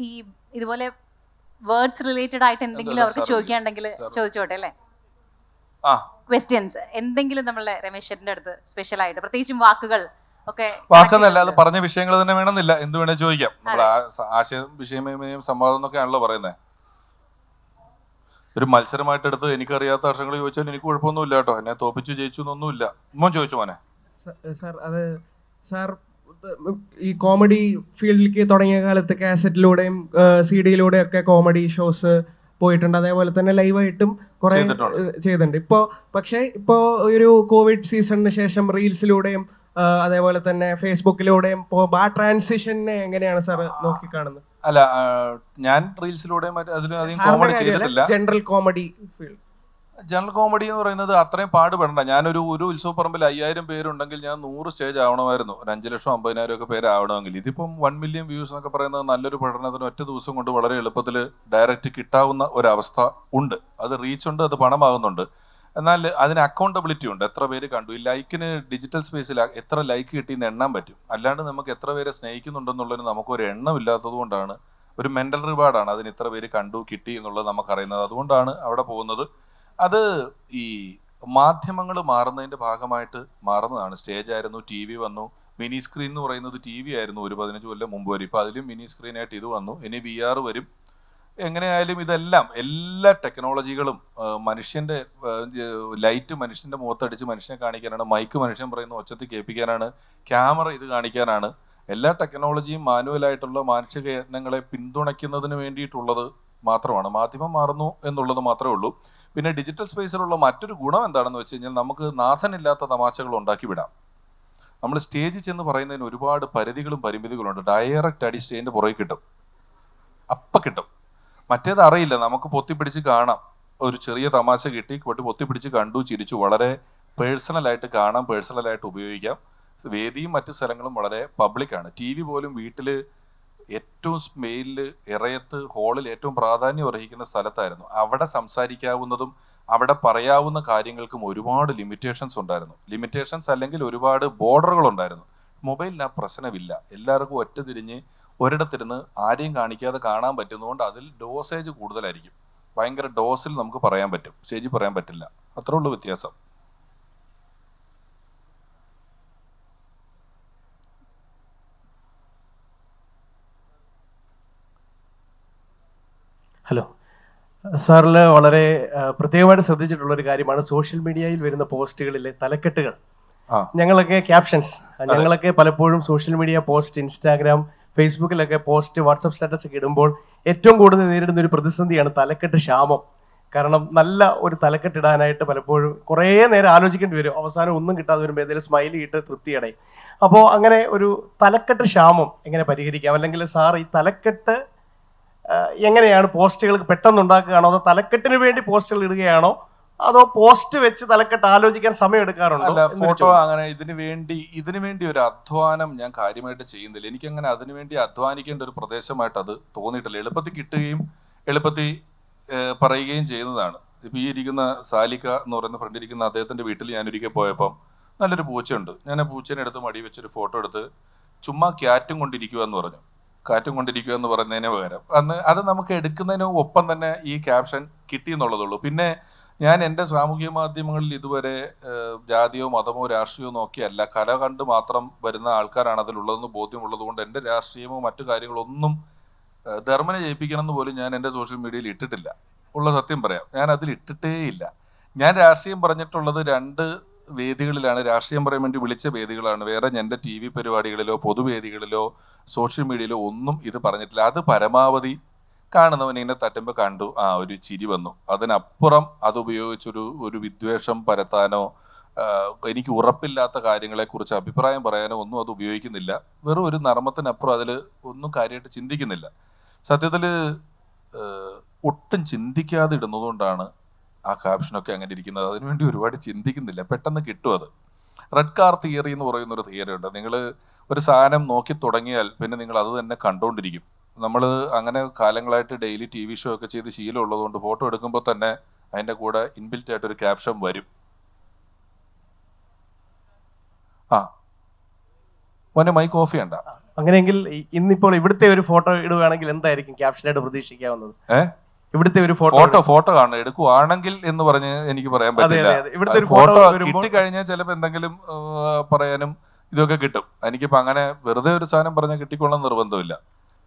ഈ ഇതുപോലെ വേർഡ്സ് റിലേറ്റഡ് ആയിട്ട് എന്തെങ്കിലും അവർക്ക് ചോദിക്കാണ്ടെങ്കിൽ ചോദിച്ചോട്ടെ അല്ലേ? ക്വസ്റ്റ്യൻസ് എന്തെങ്കിലും നമ്മളെ രമേശന്റെ അടുത്ത് സ്പെഷ്യൽ ആയിട്ട്, പ്രത്യേകിച്ചും വാക്കുകൾ ഒക്കെ. വാക്കെന്നല്ല, അത് പറഞ്ഞ വിഷയങ്ങൾ തന്നെ വേണമെന്നില്ല, എന്ത് വേണേ ചോദിക്കാം. നമ്മൾ ആശയം, വിഷയം, സംവാദം എന്നൊക്കെയാണല്ലോ പറയുന്നത്. ഒരു മത്സരമായിട്ട് എടുത്ത് എനിക്കറിയാത്ത അക്ഷരങ്ങൾ ചോദിച്ചാൽ എനിക്ക് കുഴപ്പമൊന്നുമില്ല കേട്ടോ. എന്നെ തോപ്പിച്ചു ജയിച്ചു എന്നൊന്നുമില്ല. മോൻ ചോദിച്ചു മോനെ. സാർ, അത് സാർ ഈ കോമഡി ഫീൽഡിലേക്ക് തുടങ്ങിയ കാലത്ത് കാസറ്റിലൂടെയും CD-യിലൂടെയും ഒക്കെ കോമഡി ഷോസ് പോയിട്ടുണ്ട്. അതേപോലെ തന്നെ ലൈവായിട്ടും കുറെ ചെയ്തിട്ടുണ്ട്. പക്ഷേ ഇപ്പോൾ ഒരു കോവിഡ് സീസണിന് ശേഷം റീൽസിലൂടെയും അതേപോലെ തന്നെ ഫേസ്ബുക്കിലൂടെയും ആ ട്രാൻസിഷനെ എങ്ങനെയാണ് സാർ നോക്കിക്കാണുന്നത്? അല്ല, ഞാൻ റീൽസിലൂടെയും അതിലും കോമഡി ചെയ്തിട്ടില്ല. General comedy field, general comedy എന്ന് പറയുന്നത് അത്രയും പാടുപെടണ്ട. ഞാനൊരു ഉത്സവപ്പറമ്പിൽ 5000 പേരുണ്ടെങ്കിൽ ഞാൻ 100 സ്റ്റേജ് ആവണമായിരുന്നു. ഒരു 5 ലക്ഷം 50,000 ഒക്കെ പേര് ആവണമെങ്കിൽ. ഇതിപ്പം 1 മില്യൺ വ്യൂസ് എന്നൊക്കെ പറയുന്നത് നല്ലൊരു പഠനത്തിന് ഒറ്റ ദിവസം കൊണ്ട് വളരെ എളുപ്പത്തിൽ ഡയറക്റ്റ് കിട്ടാവുന്ന ഒരവസ്ഥ ഉണ്ട്. അത് റീച്ച് ഉണ്ട്, അത് പണമാകുന്നുണ്ട്. എന്നാൽ അതിന് അക്കൗണ്ടബിലിറ്റി ഉണ്ട്. എത്ര പേര് കണ്ടു, ഈ ലൈക്കിന് ഡിജിറ്റൽ സ്പേസിൽ എത്ര ലൈക്ക് കിട്ടിയെന്ന് എണ്ണാൻ പറ്റും. അല്ലാണ്ട് നമുക്ക് എത്ര പേരെ സ്നേഹിക്കുന്നുണ്ടെന്നുള്ളതിന് നമുക്കൊരു എണ്ണം ഇല്ലാത്തത് കൊണ്ടാണ്, ഒരു മെന്റൽ റിവാർഡാണ് അതിന് ഇത്ര പേര് കണ്ടു കിട്ടി എന്നുള്ളത് നമുക്കറിയുന്നത്. അതുകൊണ്ടാണ് അവിടെ പോകുന്നത്. അത് ഈ മാധ്യമങ്ങൾ മാറുന്നതിൻ്റെ ഭാഗമായിട്ട് മാറുന്നതാണ്. സ്റ്റേജ് ആയിരുന്നു, TV വന്നു, മിനി സ്ക്രീൻ എന്ന് പറയുന്നത് TV ആയിരുന്നു ഒരു 15 കൊല്ലം മുമ്പ് വരെ. ഇപ്പോൾ അതിലും മിനി സ്ക്രീനായിട്ട് ഇത് വന്നു, ഇനി VR വരും. എങ്ങനെയായാലും ഇതെല്ലാം, എല്ലാ ടെക്നോളജികളും മനുഷ്യൻ്റെ ലൈറ്റ് മനുഷ്യൻ്റെ മുഖത്തടിച്ച് മനുഷ്യനെ കാണിക്കാനാണ്, മൈക്ക് മനുഷ്യൻ പറയുന്ന ഒച്ചത്തിൽ കേൾപ്പിക്കാനാണ്, ക്യാമറ ഇത് കാണിക്കാനാണ്. എല്ലാ ടെക്നോളജിയും മാനുവലായിട്ടുള്ള മാനുഷിക യത്നങ്ങളെ പിന്തുണയ്ക്കുന്നതിന് വേണ്ടിയിട്ടുള്ളത് മാത്രമാണ്. മാധ്യമം മാറുന്നു എന്നുള്ളത് മാത്രമേ ഉള്ളൂ. പിന്നെ ഡിജിറ്റൽ സ്പേസിലുള്ള മറ്റൊരു ഗുണം എന്താണെന്ന് വെച്ച് കഴിഞ്ഞാൽ നമുക്ക് നാഥനില്ലാത്ത തമാശകൾ ഉണ്ടാക്കി വിടാം. നമ്മൾ സ്റ്റേജിൽ ചെന്ന് പറയുന്നതിന് ഒരുപാട് പരിധികളും പരിമിതികളുണ്ട്. ഡയറക്റ്റ് അടി സ്റ്റേജിൻ്റെ പുറകെ കിട്ടും, അപ്പം കിട്ടും. മറ്റേത് അറിയില്ല, നമുക്ക് പൊത്തിപ്പിടിച്ച് കാണാം. ഒരു ചെറിയ തമാശ കിട്ടി, പൊത്തിപ്പിടിച്ച് കണ്ടു, ചിരിച്ചു. വളരെ പേഴ്സണലായിട്ട് കാണാം, പേഴ്സണലായിട്ട് ഉപയോഗിക്കാം. വേദിയും മറ്റു സ്ഥലങ്ങളും വളരെ പബ്ലിക്കാണ്. TV പോലും വീട്ടിൽ ഏറ്റവും മെയിലിൽ ഇറയത്ത് ഹാളിൽ ഏറ്റവും പ്രാധാന്യം അർഹിക്കുന്ന സ്ഥലത്തായിരുന്നു. അവിടെ സംസാരിക്കാവുന്നതും അവിടെ പറയാവുന്ന കാര്യങ്ങൾക്കും ഒരുപാട് ലിമിറ്റേഷൻസ് ഉണ്ടായിരുന്നു. ലിമിറ്റേഷൻസ് അല്ലെങ്കിൽ ഒരുപാട് ബോർഡറുകൾ ഉണ്ടായിരുന്നു. മൊബൈലിന് ആ പ്രശ്നമില്ല. എല്ലാവർക്കും ഒറ്റ തിരിഞ്ഞ് ഒരിടത്തിരുന്ന് ആരെയും കാണിക്കാതെ കാണാൻ പറ്റുന്നതുകൊണ്ട് അതിൽ ഡോസേജ് കൂടുതലായിരിക്കും. ഭയങ്കര ഡോസിൽ നമുക്ക് പറയാൻ പറ്റും, സ്റ്റേജിൽ പറയാൻ പറ്റില്ല. അത്രേ ഉള്ളൂ വ്യത്യാസം. ഹലോ സാറിൽ വളരെ പ്രത്യേകമായിട്ട് ശ്രദ്ധിച്ചിട്ടുള്ളൊരു കാര്യമാണ് സോഷ്യൽ മീഡിയയിൽ വരുന്ന പോസ്റ്റുകളിലെ തലക്കെട്ടുകൾ. ഞങ്ങളൊക്കെ ക്യാപ്ഷൻസ്, ഞങ്ങളൊക്കെ പലപ്പോഴും സോഷ്യൽ മീഡിയ പോസ്റ്റ്, ഇൻസ്റ്റാഗ്രാം, ഫേസ്ബുക്കിലൊക്കെ പോസ്റ്റ്, വാട്സപ്പ് സ്റ്റാറ്റസ് ഒക്കെ ഇടുമ്പോൾ ഏറ്റവും കൂടുതൽ നേരിടുന്ന ഒരു പ്രതിസന്ധിയാണ് തലക്കെട്ട് ക്ഷാമം. കാരണം നല്ല ഒരു തലക്കെട്ടിടാനായിട്ട് പലപ്പോഴും കുറേ നേരം ആലോചിക്കേണ്ടി വരും. അവസാനം ഒന്നും കിട്ടാതെ വരുമ്പോൾ ഏതെങ്കിലും സ്മൈലി ഇട്ട് തൃപ്തിയടയും. അപ്പോൾ അങ്ങനെ ഒരു തലക്കെട്ട് ക്ഷാമം എങ്ങനെ പരിഹരിക്കാം? അല്ലെങ്കിൽ സാർ ഈ തലക്കെട്ട് എങ്ങനെയാണ് പോസ്റ്റുകൾ പെട്ടെന്ന് ഉണ്ടാക്കുകയാണോ അതോ തലക്കെട്ടിന് വേണ്ടി പോസ്റ്റുകൾ ഇടുകയാണോ അതോ പോസ്റ്റ് വെച്ച് തലക്കെട്ട് ആലോചിക്കാൻ സമയം എടുക്കാറുണ്ടോ? ഫോട്ടോ അങ്ങനെ ഇതിനു വേണ്ടി ഒരു അധ്വാനം ഞാൻ കാര്യമായിട്ട് ചെയ്യുന്നില്ല. എനിക്കങ്ങനെ അതിനുവേണ്ടി അധ്വാനിക്കേണ്ട ഒരു പ്രദേശമായിട്ട് അത് തോന്നിയിട്ടില്ല. എളുപ്പത്തിൽ കിട്ടുകയും എളുപ്പത്തിൽ പറയുകയും ചെയ്യുന്നതാണ്. ഇപ്പം ഈ ഇരിക്കുന്ന സാലിക്ക എന്ന് പറയുന്ന ഫ്രണ്ട് ഇരിക്കുന്ന അദ്ദേഹത്തിൻ്റെ വീട്ടിൽ ഞാൻ ഒരിക്കൽ പോയപ്പം നല്ലൊരു പൂച്ചയുണ്ട്. ഞാൻ ആ പൂച്ചേനെ എടുത്ത് മടി വെച്ചൊരു ഫോട്ടോ എടുത്ത് ചുമ്മാ ക്യാറ്റും കൊണ്ടിരിക്കുക എന്ന് പറഞ്ഞു. കാറ്റും കൊണ്ടിരിക്കുക എന്ന് പറയുന്നതിന് പകരം അത് നമുക്ക് എടുക്കുന്നതിന് ഒപ്പം തന്നെ ഈ ക്യാപ്ഷൻ കിട്ടിയെന്നുള്ളതുള്ളൂ. പിന്നെ ഞാൻ എൻ്റെ സാമൂഹിക മാധ്യമങ്ങളിൽ ഇതുവരെ ജാതിയോ മതമോ രാഷ്ട്രീയമോ നോക്കിയല്ല, കല കണ്ട് മാത്രം വരുന്ന ആൾക്കാരാണ് അതിലുള്ളതെന്ന് ബോധ്യമുള്ളത് കൊണ്ട് എൻ്റെ രാഷ്ട്രീയമോ മറ്റു കാര്യങ്ങളൊന്നും ധർമ്മനെ ജയിപ്പിക്കണം എന്ന് പോലും ഞാൻ എൻ്റെ സോഷ്യൽ മീഡിയയിൽ ഇട്ടിട്ടില്ല. ഉള്ള സത്യം പറയാം, ഞാൻ അതിൽ ഇട്ടിട്ടേ ഇല്ല. ഞാൻ രാഷ്ട്രീയം പറഞ്ഞിട്ടുള്ളത് 2 വേദികളിലാണ്. രാഷ്ട്രീയം പറയാൻ വേണ്ടി വിളിച്ച വേദികളാണ്. വേറെ എൻ്റെ TV പരിപാടികളിലോ പൊതുവേദികളിലോ സോഷ്യൽ മീഡിയയിലോ ഒന്നും ഇത് പറഞ്ഞിട്ടില്ല. അത് പരമാവധി കാണുന്നവൻ ഇങ്ങനെ തട്ടുമ്പോൾ കണ്ടു, ഒരു ചിരി വന്നു. അതിനപ്പുറം അത് ഉപയോഗിച്ചൊരു വിദ്വേഷം പരത്താനോ എനിക്ക് ഉറപ്പില്ലാത്ത കാര്യങ്ങളെക്കുറിച്ച് അഭിപ്രായം പറയാനോ ഒന്നും അത് ഉപയോഗിക്കുന്നില്ല. വെറും ഒരു നർമ്മത്തിനപ്പുറം അതിൽ ഒന്നും കാര്യമായിട്ട് ചിന്തിക്കുന്നില്ല. സത്യത്തിൽ ഒട്ടും ചിന്തിക്കാതെ ഇടുന്നതുകൊണ്ടാണ് ആ ക്യാപ്ഷനൊക്കെ അങ്ങനെ ഇരിക്കുന്നത്. അതിനുവേണ്ടി ഒരുപാട് ചിന്തിക്കുന്നില്ല, പെട്ടെന്ന് കിട്ടും അത്. റെഡ് കാർ തിയറി എന്ന് പറയുന്നൊരു തിയറി ഉണ്ട്. നിങ്ങൾ ഒരു സാധനം നോക്കി തുടങ്ങിയാൽ പിന്നെ നിങ്ങൾ അത് തന്നെ കണ്ടുകൊണ്ടിരിക്കും. നമ്മൾ അങ്ങനെ കാലങ്ങളായിട്ട് ഡെയിലി TV ഷോ ഒക്കെ ചെയ്ത് ശീലമുള്ളതുകൊണ്ട് ഫോട്ടോ എടുക്കുമ്പോൾ തന്നെ അതിൻ്റെ കൂടെ ഇൻബിൽറ്റ് ആയിട്ടൊരു ക്യാപ്ഷൻ വരും. മോനെ മൈക്ക് ഓഫ് ചെയ്യണ്ട. അങ്ങനെയെങ്കിൽ ഇന്നിപ്പോൾ ഇവിടുത്തെ ഒരു ഫോട്ടോ ഇടുകയാണെങ്കിൽ എന്തായിരിക്കും ക്യാപ്ഷനായിട്ട് പ്രതീക്ഷിക്കാവുന്നത്? ഇവിടുത്തെ ഒരു ഫോട്ടോ കാണണം എടുക്കുവാണെങ്കിൽ എന്ന് പറഞ്ഞ് എനിക്ക് പറയാൻ പറ്റില്ല. ഇവിടുത്തെ ഒരു ഫോട്ടോ കിട്ടിക്കഴിഞ്ഞാൽ ചിലപ്പോൾ എന്തെങ്കിലും പറയാനും ഇതൊക്കെ കിട്ടും. എനിക്കിപ്പോ അങ്ങനെ വെറുതെ ഒരു സാധനം പറഞ്ഞാൽ കിട്ടിക്കൊള്ളാൻ നിർബന്ധമില്ല.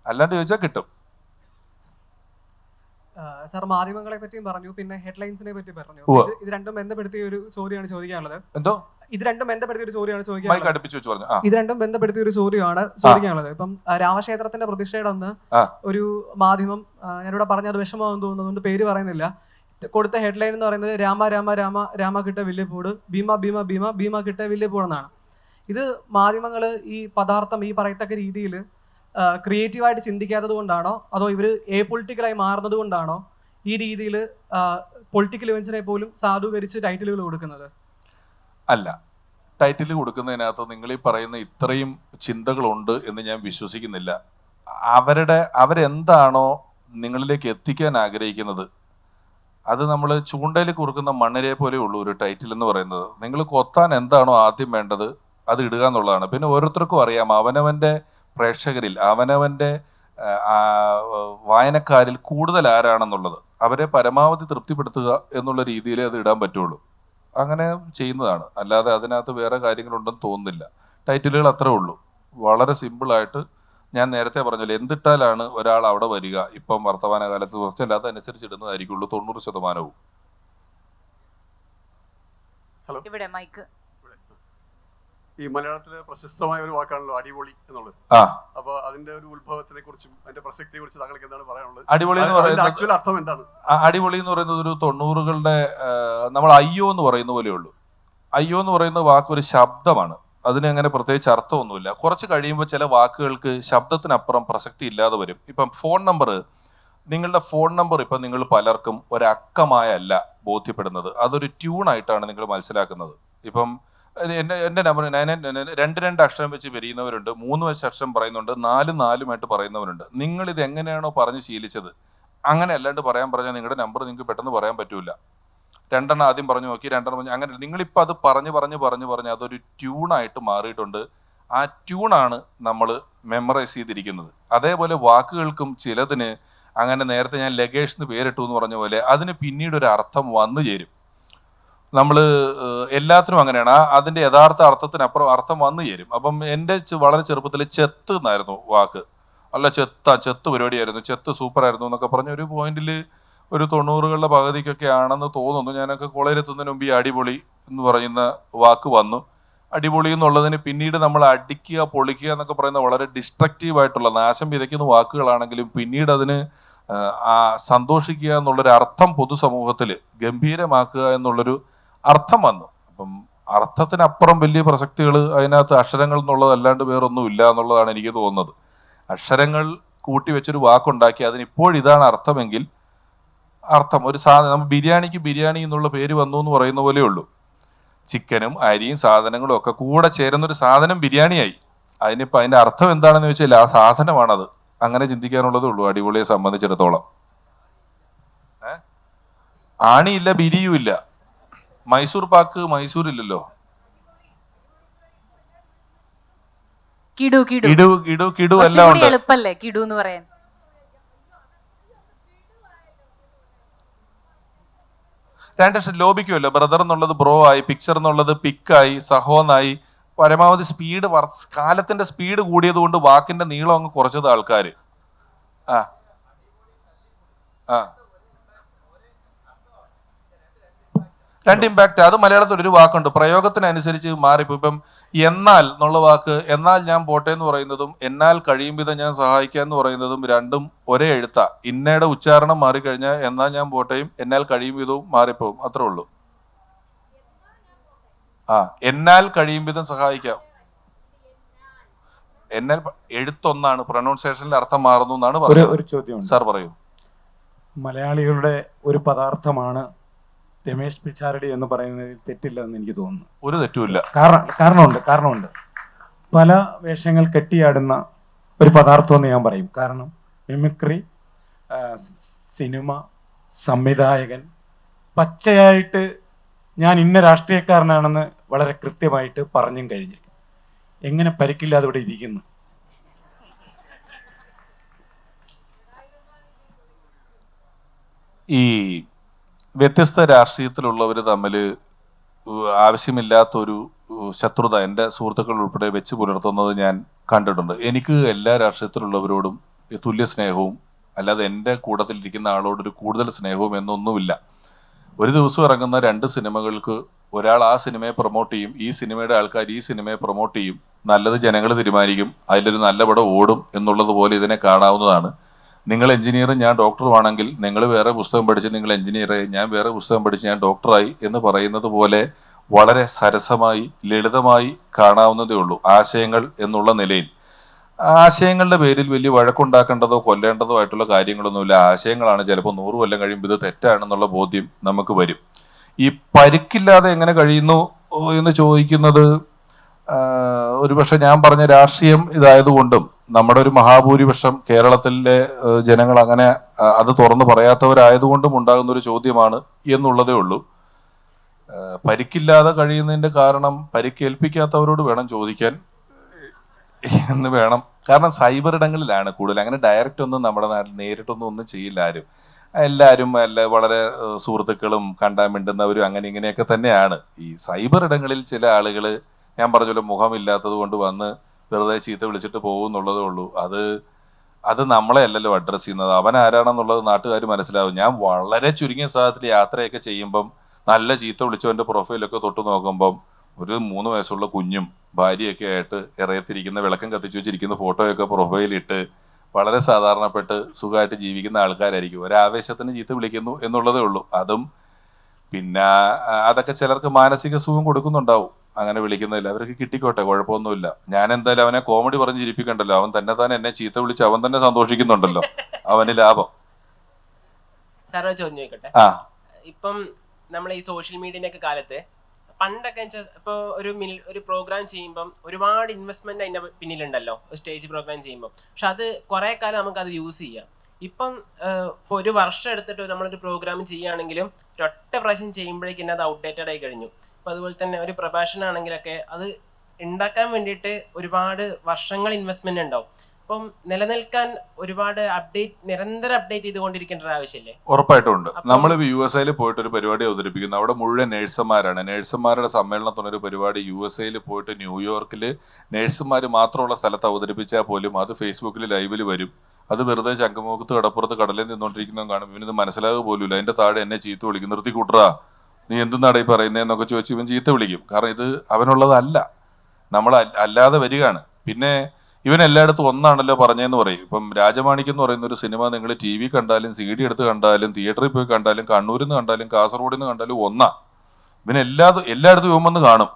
അല്ലാണ്ട് ചോദിച്ചാൽ കിട്ടും. സാർ മാധ്യമങ്ങളെ പറ്റിയും പറഞ്ഞു, പിന്നെ ഹെഡ്ലൈൻസിനെ പറ്റി പറഞ്ഞു. ഇത് രണ്ടും ബന്ധപ്പെടുത്തിയ ഒരു ചോദ്യമാണ് ചോദിക്കാനുള്ളത്. ഇത് രണ്ടും ബന്ധപ്പെടുത്തിയ ഒരു ചോദ്യമാണ് ചോദിക്കാനുള്ളത്. ഇപ്പം രാമക്ഷേത്രത്തിന്റെ പ്രതിഷ്ഠയുടെ അന്ന് ഒരു മാധ്യമം, ഞാനിവിടെ പറഞ്ഞ അത് വിഷമമാണെന്ന് തോന്നുന്നതുകൊണ്ട് പേര് പറയുന്നില്ല, കൊടുത്ത ഹെഡ്ലൈൻ എന്ന് പറയുന്നത് രാമ രാമ രാമ രാമ കിട്ട വില്ലിപ്പൂട്, ഭീമ ഭീമ ഭീമ ഭീമ കിട്ട വില്ലിപ്പൂട് എന്നാണ്. ഇത് മാധ്യമങ്ങൾ ഈ പദാർത്ഥം ഈ പറയത്തക്ക രീതിയിൽ ക്രിയേറ്റീവായിട്ട് ചിന്തിക്കാത്തത് കൊണ്ടാണോ അതോ ഇവർ പൊളിറ്റിക്കലായി മാറുന്നത് കൊണ്ടാണോ ഈ രീതിയിൽ പൊളിറ്റിക്കൽ ഇവൻസിനെ പോലും സാധൂകരിച്ച് ടൈറ്റിലുകൾ കൊടുക്കുന്നത്? അല്ല, ടൈറ്റിൽ കൊടുക്കുന്നതിനകത്ത് നിങ്ങൾ ഈ പറയുന്ന ഇത്രയും ചിന്തകളുണ്ട് എന്ന് ഞാൻ വിശ്വസിക്കുന്നില്ല. അവരെന്താണോ നിങ്ങളിലേക്ക് എത്തിക്കാൻ ആഗ്രഹിക്കുന്നത് അത് നമ്മൾ ചൂണ്ടയിൽ കുറുക്കുന്ന മണ്ണിരെ പോലെ ഉള്ളൂ ഒരു ടൈറ്റിൽ എന്ന് പറയുന്നത്. നിങ്ങൾ കൊത്താൻ എന്താണോ ആദ്യം വേണ്ടത് അത് ഇടുക എന്നുള്ളതാണ്. പിന്നെ ഓരോരുത്തർക്കും അറിയാം അവനവൻ്റെ പ്രേക്ഷകരിൽ അവനവൻ്റെ വായനക്കാരിൽ കൂടുതൽ ആരാണെന്നുള്ളത്. അവരെ പരമാവധി തൃപ്തിപ്പെടുത്തുക എന്നുള്ള രീതിയിലേ അത് ഇടാൻ പറ്റുള്ളൂ. അങ്ങനെ ചെയ്യുന്നതാണ്, അല്ലാതെ അതിനകത്ത് വേറെ കാര്യങ്ങളുണ്ടെന്ന് തോന്നുന്നില്ല. ടൈറ്റിലുകൾ അത്രേ ഉള്ളൂ. വളരെ സിമ്പിളായിട്ട് ഞാൻ നേരത്തെ പറഞ്ഞല്ലോ, എന്തിട്ടാലാണ് ഒരാൾ അവിടെ വരിക. ഇപ്പം വർത്തമാനകാലത്ത് കുറച്ചല്ലാത്ത അനുസരിച്ച് ഇടുന്നതായിരിക്കുള്ളൂ 90%. ഹലോ, ഇവിടെ മൈക്ക്. ഈ മലയാളത്തിലെ പ്രശസ്തമായ ഒരു വാക്കാണല്ലോ അടിപൊളി എന്നുള്ളത്. അപ്പൊ അതിന്റെ ഒരു ഉത്ഭവത്തിനെ കുറിച്ചും അതിന്റെ പ്രസക്തിയെ കുറിച്ച് താങ്കൾക്ക് എന്താണ് പറയാനുള്ളത്? അടിപൊളി എന്ന് പറയുന്നത് ആക്ച്വൽ അർത്ഥം എന്താണ്? അടിപൊളി എന്ന് പറയുന്നത് ഒരു 90കളുടെ നമ്മൾ അയ്യോ എന്ന് പറയുന്ന പോലെ ഉള്ളൂ. അയ്യോ എന്ന് പറയുന്ന വാക്ക് ഒരു ശബ്ദമാണ്. അതിന് അങ്ങനെ പ്രത്യേകിച്ച് അർത്ഥമൊന്നുമില്ല. കുറച്ച് കഴിയുമ്പോൾ ചില വാക്കുകൾക്ക് ശബ്ദത്തിനപ്പുറം പ്രസക്തി ഇല്ലാതെ വരും. ഇപ്പം ഫോൺ നമ്പർ, നിങ്ങളുടെ ഫോൺ നമ്പർ ഇപ്പം നിങ്ങൾ പലർക്കും ഒരക്കമായല്ല ബോധ്യപ്പെടുന്നത്, അതൊരു ട്യൂണായിട്ടാണ് നിങ്ങൾ മനസ്സിലാക്കുന്നത്. ഇപ്പം എൻ്റെ നമ്പർ 2 അക്ഷരം വെച്ച് വരിയുന്നവരുണ്ട്, 3 അക്ഷരം പറയുന്നുണ്ട്, 4 പറയുന്നവരുണ്ട്. നിങ്ങളിത് എങ്ങനെയാണോ പറഞ്ഞ് ശീലിച്ചത് അങ്ങനെ അല്ലാണ്ട് പറഞ്ഞാൽ നിങ്ങളുടെ നമ്പർ നിങ്ങൾക്ക് പെട്ടെന്ന് പറയാൻ പറ്റൂല. 2 ആദ്യം പറഞ്ഞു നോക്കി, 2 പറഞ്ഞു, അങ്ങനെ നിങ്ങളിപ്പോൾ അത് പറഞ്ഞ് അതൊരു ട്യൂണായിട്ട് മാറിയിട്ടുണ്ട്. ആ ട്യൂണാണ് നമ്മൾ മെമ്മറൈസ് ചെയ്തിരിക്കുന്നത്. അതേപോലെ വാക്കുകൾക്കും ചിലതിന് അങ്ങനെ നേരത്തെ ഞാൻ ലഗേഷ് എന്ന് പേരിട്ടു എന്ന് പറഞ്ഞ പോലെ അതിന് പിന്നീട് ഒരു അർത്ഥം വന്നു ചേരും. നമ്മൾ എല്ലാത്തിനും അങ്ങനെയാണ്, അതിൻ്റെ യഥാർത്ഥ അർത്ഥത്തിനപ്പുറം അർത്ഥം വന്നു ചേരും. അപ്പം എൻ്റെ വളരെ ചെറുപ്പത്തിൽ ചെത്ത് എന്നായിരുന്നു വാക്ക്. അല്ല ചെത്ത് പരിപാടിയായിരുന്നു, ചെത്ത് സൂപ്പറായിരുന്നു എന്നൊക്കെ പറഞ്ഞ ഒരു പോയിന്റിൽ ഒരു 90കളുടെ പകുതിക്കൊക്കെ ആണെന്ന് തോന്നുന്നു. ഞാനൊക്കെ കോളേജിലെത്തുന്നതിന് മുമ്പ് ഈ അടിപൊളി എന്ന് പറയുന്ന വാക്ക് വന്നു. അടിപൊളി എന്നുള്ളതിന് പിന്നീട് നമ്മൾ അടിക്കുക പൊളിക്കുക എന്നൊക്കെ പറയുന്ന വളരെ ഡിസ്ട്രക്റ്റീവായിട്ടുള്ള നാശം വിതയ്ക്കുന്ന വാക്കുകളാണെങ്കിലും പിന്നീട് അതിന് സന്തോഷിക്കുക എന്നുള്ളൊരു അർത്ഥം പൊതുസമൂഹത്തിൽ ഗംഭീരമാക്കുക എന്നുള്ളൊരു അർത്ഥം വന്നു. അപ്പം അർത്ഥത്തിനപ്പുറം വലിയ പ്രസക്തികൾ അതിനകത്ത് അക്ഷരങ്ങൾ എന്നുള്ളത് അല്ലാണ്ട് വേറൊന്നും ഇല്ല എന്നുള്ളതാണ് എനിക്ക് തോന്നുന്നത്. അക്ഷരങ്ങൾ കൂട്ടി വെച്ചൊരു വാക്കുണ്ടാക്കി അതിന് ഇപ്പോഴിതാണ് അർത്ഥമെങ്കിൽ അർത്ഥം ഒരു സാധനം, നമ്മൾ ബിരിയാണിക്ക് ബിരിയാണി എന്നുള്ള പേര് വന്നു എന്ന് പറയുന്ന പോലെ ഉള്ളൂ. ചിക്കനും അരിയും സാധനങ്ങളും ഒക്കെ കൂടെ ചേരുന്നൊരു സാധനം ബിരിയാണിയായി. അതിനിപ്പോൾ അതിൻ്റെ അർത്ഥം എന്താണെന്ന് ചോദിച്ചാൽ ആ സാധനമാണത്. അങ്ങനെ ചിന്തിക്കാനുള്ളതേ ഉള്ളൂ അടിപൊളിയെ സംബന്ധിച്ചിടത്തോളം. ആണിയില്ല, ബിരിയും ഇല്ല. മൈസൂർ പാക്ക് മൈസൂരില്ലല്ലോ. കിടു കിടു കിടു കിടു കിടു എല്ലാം കുറച്ചുകൂടി ഉണ്ട്. എളുപ്പല്ലേ കിടു എന്ന് പറയാൻ? രണ്ട് ലോപിക്കുമല്ലോ. ബ്രദർ എന്നുള്ളത് ബ്രോ ആയി, പിക്ചർ എന്നുള്ളത് പിക്കായി, സഹോന്നായി. പരമാവധി സ്പീഡ് കാലത്തിന്റെ സ്പീഡ് കൂടിയത് കൊണ്ട് വാക്കിന്റെ നീളം അങ്ങ് കുറച്ചത് ആൾക്കാർ. ആ ആ രണ്ട് ഇമ്പാക്റ്റ്. അത് മലയാളത്തിൽ ഒരു വാക്കുണ്ട്, പ്രയോഗത്തിനനുസരിച്ച് മാറിപ്പോ. ഇപ്പം എന്നാൽ എന്നുള്ള വാക്ക്, എന്നാൽ ഞാൻ പോട്ടെ എന്ന് പറയുന്നതും എന്നാൽ കഴിയും വിധം ഞാൻ സഹായിക്കാം എന്ന് പറയുന്നതും രണ്ടും ഒരേ എഴുത്താ. ഇന്നയുടെ ഉച്ചാരണം മാറിക്കഴിഞ്ഞാൽ എന്നാൽ ഞാൻ പോട്ടെയും എന്നാൽ കഴിയും വിധവും മാറിപ്പോവും. അത്രേ ഉള്ളൂ. ആ എന്നാൽ കഴിയും വിധം സഹായിക്കാം. എന്നാൽ എഴുത്തൊന്നാണ്, പ്രൊനൗൺസിയേഷനിൽ അർത്ഥം മാറുന്നു എന്നാണ് പറയുന്നത്. ഒരു ചോദ്യം സാർ പറയൂ. മലയാളികളുടെ ഒരു പദാർത്ഥമാണ് രമേശ് പിഷാരടി എന്ന് പറയുന്നതിൽ തെറ്റില്ല എന്ന് എനിക്ക് തോന്നുന്നു. ഒരു തെറ്റുമില്ല. കാരണമുണ്ട്. പല വേഷങ്ങൾ കെട്ടിയാടുന്ന ഒരു പദാർത്ഥം എന്ന് ഞാൻ പറയും. കാരണം മിമിക്രി, സിനിമ, സംവിധായകൻ, പച്ചയായിട്ട് ഞാൻ ഇന്ന രാഷ്ട്രീയക്കാരനാണെന്ന് വളരെ കൃത്യമായിട്ട് പറഞ്ഞും കഴിഞ്ഞിരിക്കും. എങ്ങനെ പരിക്കില്ലാതെ ഇവിടെ ഇരിക്കുന്നു? ഈ വ്യത്യസ്ത രാഷ്ട്രീയത്തിലുള്ളവർ തമ്മിൽ ആവശ്യമില്ലാത്തൊരു ശത്രുത എൻ്റെ സുഹൃത്തുക്കൾ ഉൾപ്പെടെ വെച്ച് പുലർത്തുന്നത് ഞാൻ കണ്ടിട്ടുണ്ട്. എനിക്ക് എല്ലാ രാഷ്ട്രീയത്തിലുള്ളവരോടും തുല്യ സ്നേഹവും, അല്ലാതെ എൻ്റെ കൂട്ടത്തിലിരിക്കുന്ന ആളോടൊരു കൂടുതൽ സ്നേഹവും എന്നൊന്നുമില്ല. ഒരു ദിവസം ഇറങ്ങുന്ന 2 സിനിമകൾക്ക് ഒരാൾ ആ സിനിമയെ പ്രൊമോട്ട് ചെയ്യും, ഈ സിനിമയുടെ ആൾക്കാർ ഈ സിനിമയെ പ്രൊമോട്ട് ചെയ്യും. നല്ലത് ജനങ്ങൾ തീരുമാനിക്കും, അതിലൊരു നല്ല പടം ഓടും എന്നുള്ളത് പോലെ ഇതിനെ കാണാവുന്നതാണ്. നിങ്ങൾ എഞ്ചിനീയറും ഞാൻ ഡോക്ടറുമാണെങ്കിൽ നിങ്ങൾ വേറെ പുസ്തകം പഠിച്ച് നിങ്ങൾ എഞ്ചിനീയറായി, ഞാൻ വേറെ പുസ്തകം പഠിച്ച് ഞാൻ ഡോക്ടറായി എന്ന് പറയുന്നത് പോലെ വളരെ സരസമായി ലളിതമായി കാണാവുന്നതേ ഉള്ളൂ ആശയങ്ങൾ എന്നുള്ള നിലയിൽ. ആശയങ്ങളുടെ പേരിൽ വലിയ വഴക്കുണ്ടാക്കേണ്ടതോ കൊല്ലേണ്ടതോ ആയിട്ടുള്ള കാര്യങ്ങളൊന്നുമില്ല. ആശയങ്ങളാണ്. ചിലപ്പോൾ 100 കൊല്ലം കഴിയുമ്പോൾ ഇത് തെറ്റാണെന്നുള്ള ബോധ്യം നമുക്ക് വരും. ഈ പരിക്കില്ലാതെ എങ്ങനെ കഴിയുന്നു എന്ന് ചോദിക്കുന്നത് ഒരുപക്ഷെ ഞാൻ പറഞ്ഞ രാഷ്ട്രീയം ഇതായതുകൊണ്ടും നമ്മുടെ ഒരു മഹാഭൂരിപക്ഷം കേരളത്തിലെ ജനങ്ങൾ അങ്ങനെ അത് തുറന്നു പറയാത്തവരായതുകൊണ്ടും ഉണ്ടാകുന്ന ഒരു ചോദ്യമാണ് എന്നുള്ളതേ ഉള്ളൂ. പരിക്കില്ലാതെ കഴിയുന്നതിന്റെ കാരണം പരിക്കേൽപ്പിക്കാത്തവരോട് വേണം ചോദിക്കാൻ എന്ന് വേണം. കാരണം സൈബർ ഇടങ്ങളിലാണ് കൂടുതൽ. അങ്ങനെ ഡയറക്റ്റ് ഒന്നും നമ്മുടെ നാട്ടിൽ നേരിട്ടൊന്നും ചെയ്യില്ല ആരും. എല്ലാവരും വളരെ സുഹൃത്തുക്കളും കണ്ടാൻ മിണ്ടുന്നവരും അങ്ങനെ ഇങ്ങനെയൊക്കെ തന്നെയാണ്. ഈ സൈബർ ഇടങ്ങളിൽ ചില ആളുകൾ ഞാൻ പറഞ്ഞല്ലോ മുഖമില്ലാത്തത് കൊണ്ട് വന്ന് വെറുതെ ചീത്ത വിളിച്ചിട്ട് പോകുന്നുള്ളതേ ഉള്ളൂ. അത് നമ്മളെ അല്ലല്ലോ അഡ്രസ്സ് ചെയ്യുന്നത്. അവൻ ആരാണെന്നുള്ളത് നാട്ടുകാർ മനസ്സിലാവും. ഞാൻ വളരെ ചുരുങ്ങിയ സാഹചര്യത്തിൽ യാത്രയൊക്കെ ചെയ്യുമ്പം നല്ല ചീത്ത വിളിച്ചവൻ്റെ പ്രൊഫൈലൊക്കെ തൊട്ട് നോക്കുമ്പം ഒരു 3 വയസ്സുള്ള കുഞ്ഞും ഭാര്യയൊക്കെ ആയിട്ട് ഇറയത്തിരിക്കുന്ന വിളക്കം കത്തിച്ചു വെച്ചിരിക്കുന്ന ഫോട്ടോയൊക്കെ പ്രൊഫൈലിട്ട് വളരെ സാധാരണപ്പെട്ട് സുഖമായിട്ട് ജീവിക്കുന്ന ആൾക്കാരായിരിക്കും. ഒരാവേശത്തിന് ചീത്ത വിളിക്കുന്നു എന്നുള്ളതേ ഉള്ളൂ. അതും പിന്നെ അതൊക്കെ ചിലർക്ക് മാനസിക സുഖം കൊടുക്കുന്നുണ്ടാവും. അങ്ങനെ വിളിക്കുന്നില്ല, അവർക്ക് കിട്ടിക്കോട്ടെ, കുഴപ്പമൊന്നുമില്ല. ഞാൻ എന്തായാലും അവനെ കോമഡി പറഞ്ഞ് ചിരിപ്പിക്കണ്ടല്ലോ. അവൻ തന്നെ എന്നെ ചീത്ത വിളിച്ച് അവൻ തന്നെ സന്തോഷിക്കുന്നുണ്ടല്ലോ, അവന് ലാഭം. സാറേ ചോദ്യം ചോദിക്കട്ടെ. ഇപ്പം നമ്മൾ ഈ സോഷ്യൽ മീഡിയന്റെ ഒക്കെ കാലത്ത് പണ്ടൊക്കെ ഇപ്പോൾ ഒരു പ്രോഗ്രാം ചെയ്യുമ്പം ഒരുപാട് ഇൻവെസ്റ്റ്മെന്റ് അതിന്റെ പിന്നിലുണ്ടല്ലോ, സ്റ്റേജ് പ്രോഗ്രാം ചെയ്യുമ്പോൾ. പക്ഷെ അത് കുറെ കാലം നമുക്ക് അത് യൂസ് ചെയ്യാം. ഇപ്പം ഇപ്പോൾ ഒരു വർഷം എടുത്തിട്ട് നമ്മളൊരു പ്രോഗ്രാം ചെയ്യുകയാണെങ്കിലും ഒറ്റ പ്രാവശ്യം ചെയ്യുമ്പോഴേക്കും അത് ഔട്ട്ഡേറ്റഡ് ആയി കഴിഞ്ഞു. അപ്പോൾ അതുപോലെ തന്നെ ഒരു പ്രഭാഷണം ആണെങ്കിലൊക്കെ അത് ഉണ്ടാക്കാൻ വേണ്ടിയിട്ട് ഒരുപാട് വർഷങ്ങൾ ഇൻവെസ്റ്റ്മെന്റ് ഉണ്ടാവും. അപ്പം നിലനിൽക്കാൻ ഒരുപാട് നിരന്തരം അപ്ഡേറ്റ് ചെയ്തുകൊണ്ടിരിക്കേണ്ട ഒരു ആവശ്യമില്ലേ? ഉറപ്പായിട്ടും ഉണ്ട്. നമ്മൾ USA പോയിട്ട് ഒരു പരിപാടി അവതരിപ്പിക്കുന്നു. അവിടെ മുഴുവൻ നേഴ്സുമാരാണ്. നേഴ്സുമാരുടെ സമ്മേളനത്തിനൊരു പരിപാടി USA പോയിട്ട് ന്യൂയോർക്കിൽ നേഴ്സുമാർ മാത്രമുള്ള സ്ഥലത്ത് അവതരിപ്പിച്ചാൽ പോലും അത് ഫേസ്ബുക്കിൽ ലൈവിൽ വരും. അത് വെറുതെ ശംഖുമുഖത്ത് കടപ്പുറത്ത് കടലിൽ നിന്നുകൊണ്ടിരിക്കുന്നതും കാണും. ഇവനിത് മനസ്സിലാകുക പോലുമില്ല. അതിന്റെ താഴെ എന്നെ ചീത്ത വിളിക്കും, നിർത്തി കൂട്ടറാ, നീ എന്തെന്നാണ് ഈ പറയുന്നതെന്നൊക്കെ ചോദിച്ച് ഇവൻ ചീത്ത വിളിക്കും. കാരണം ഇത് അവനുള്ളതല്ല, നമ്മൾ അല്ലാതെ വരികയാണ്. പിന്നെ ഇവൻ എല്ലായിടത്തും ഒന്നാണല്ലോ പറഞ്ഞതെന്ന് പറയും. ഇപ്പം രാജമാണിക്യം എന്ന് പറയുന്ന ഒരു സിനിമ നിങ്ങൾ TV കണ്ടാലും CD എടുത്ത് കണ്ടാലും തിയേറ്ററിൽ പോയി കണ്ടാലും കണ്ണൂരിൽ നിന്ന് കണ്ടാലും കാസർഗോഡിൽ നിന്ന് കണ്ടാലും ഒന്നാ. ഇവൻ എല്ലായിടത്തും ഇവൻ വന്ന് കാണും.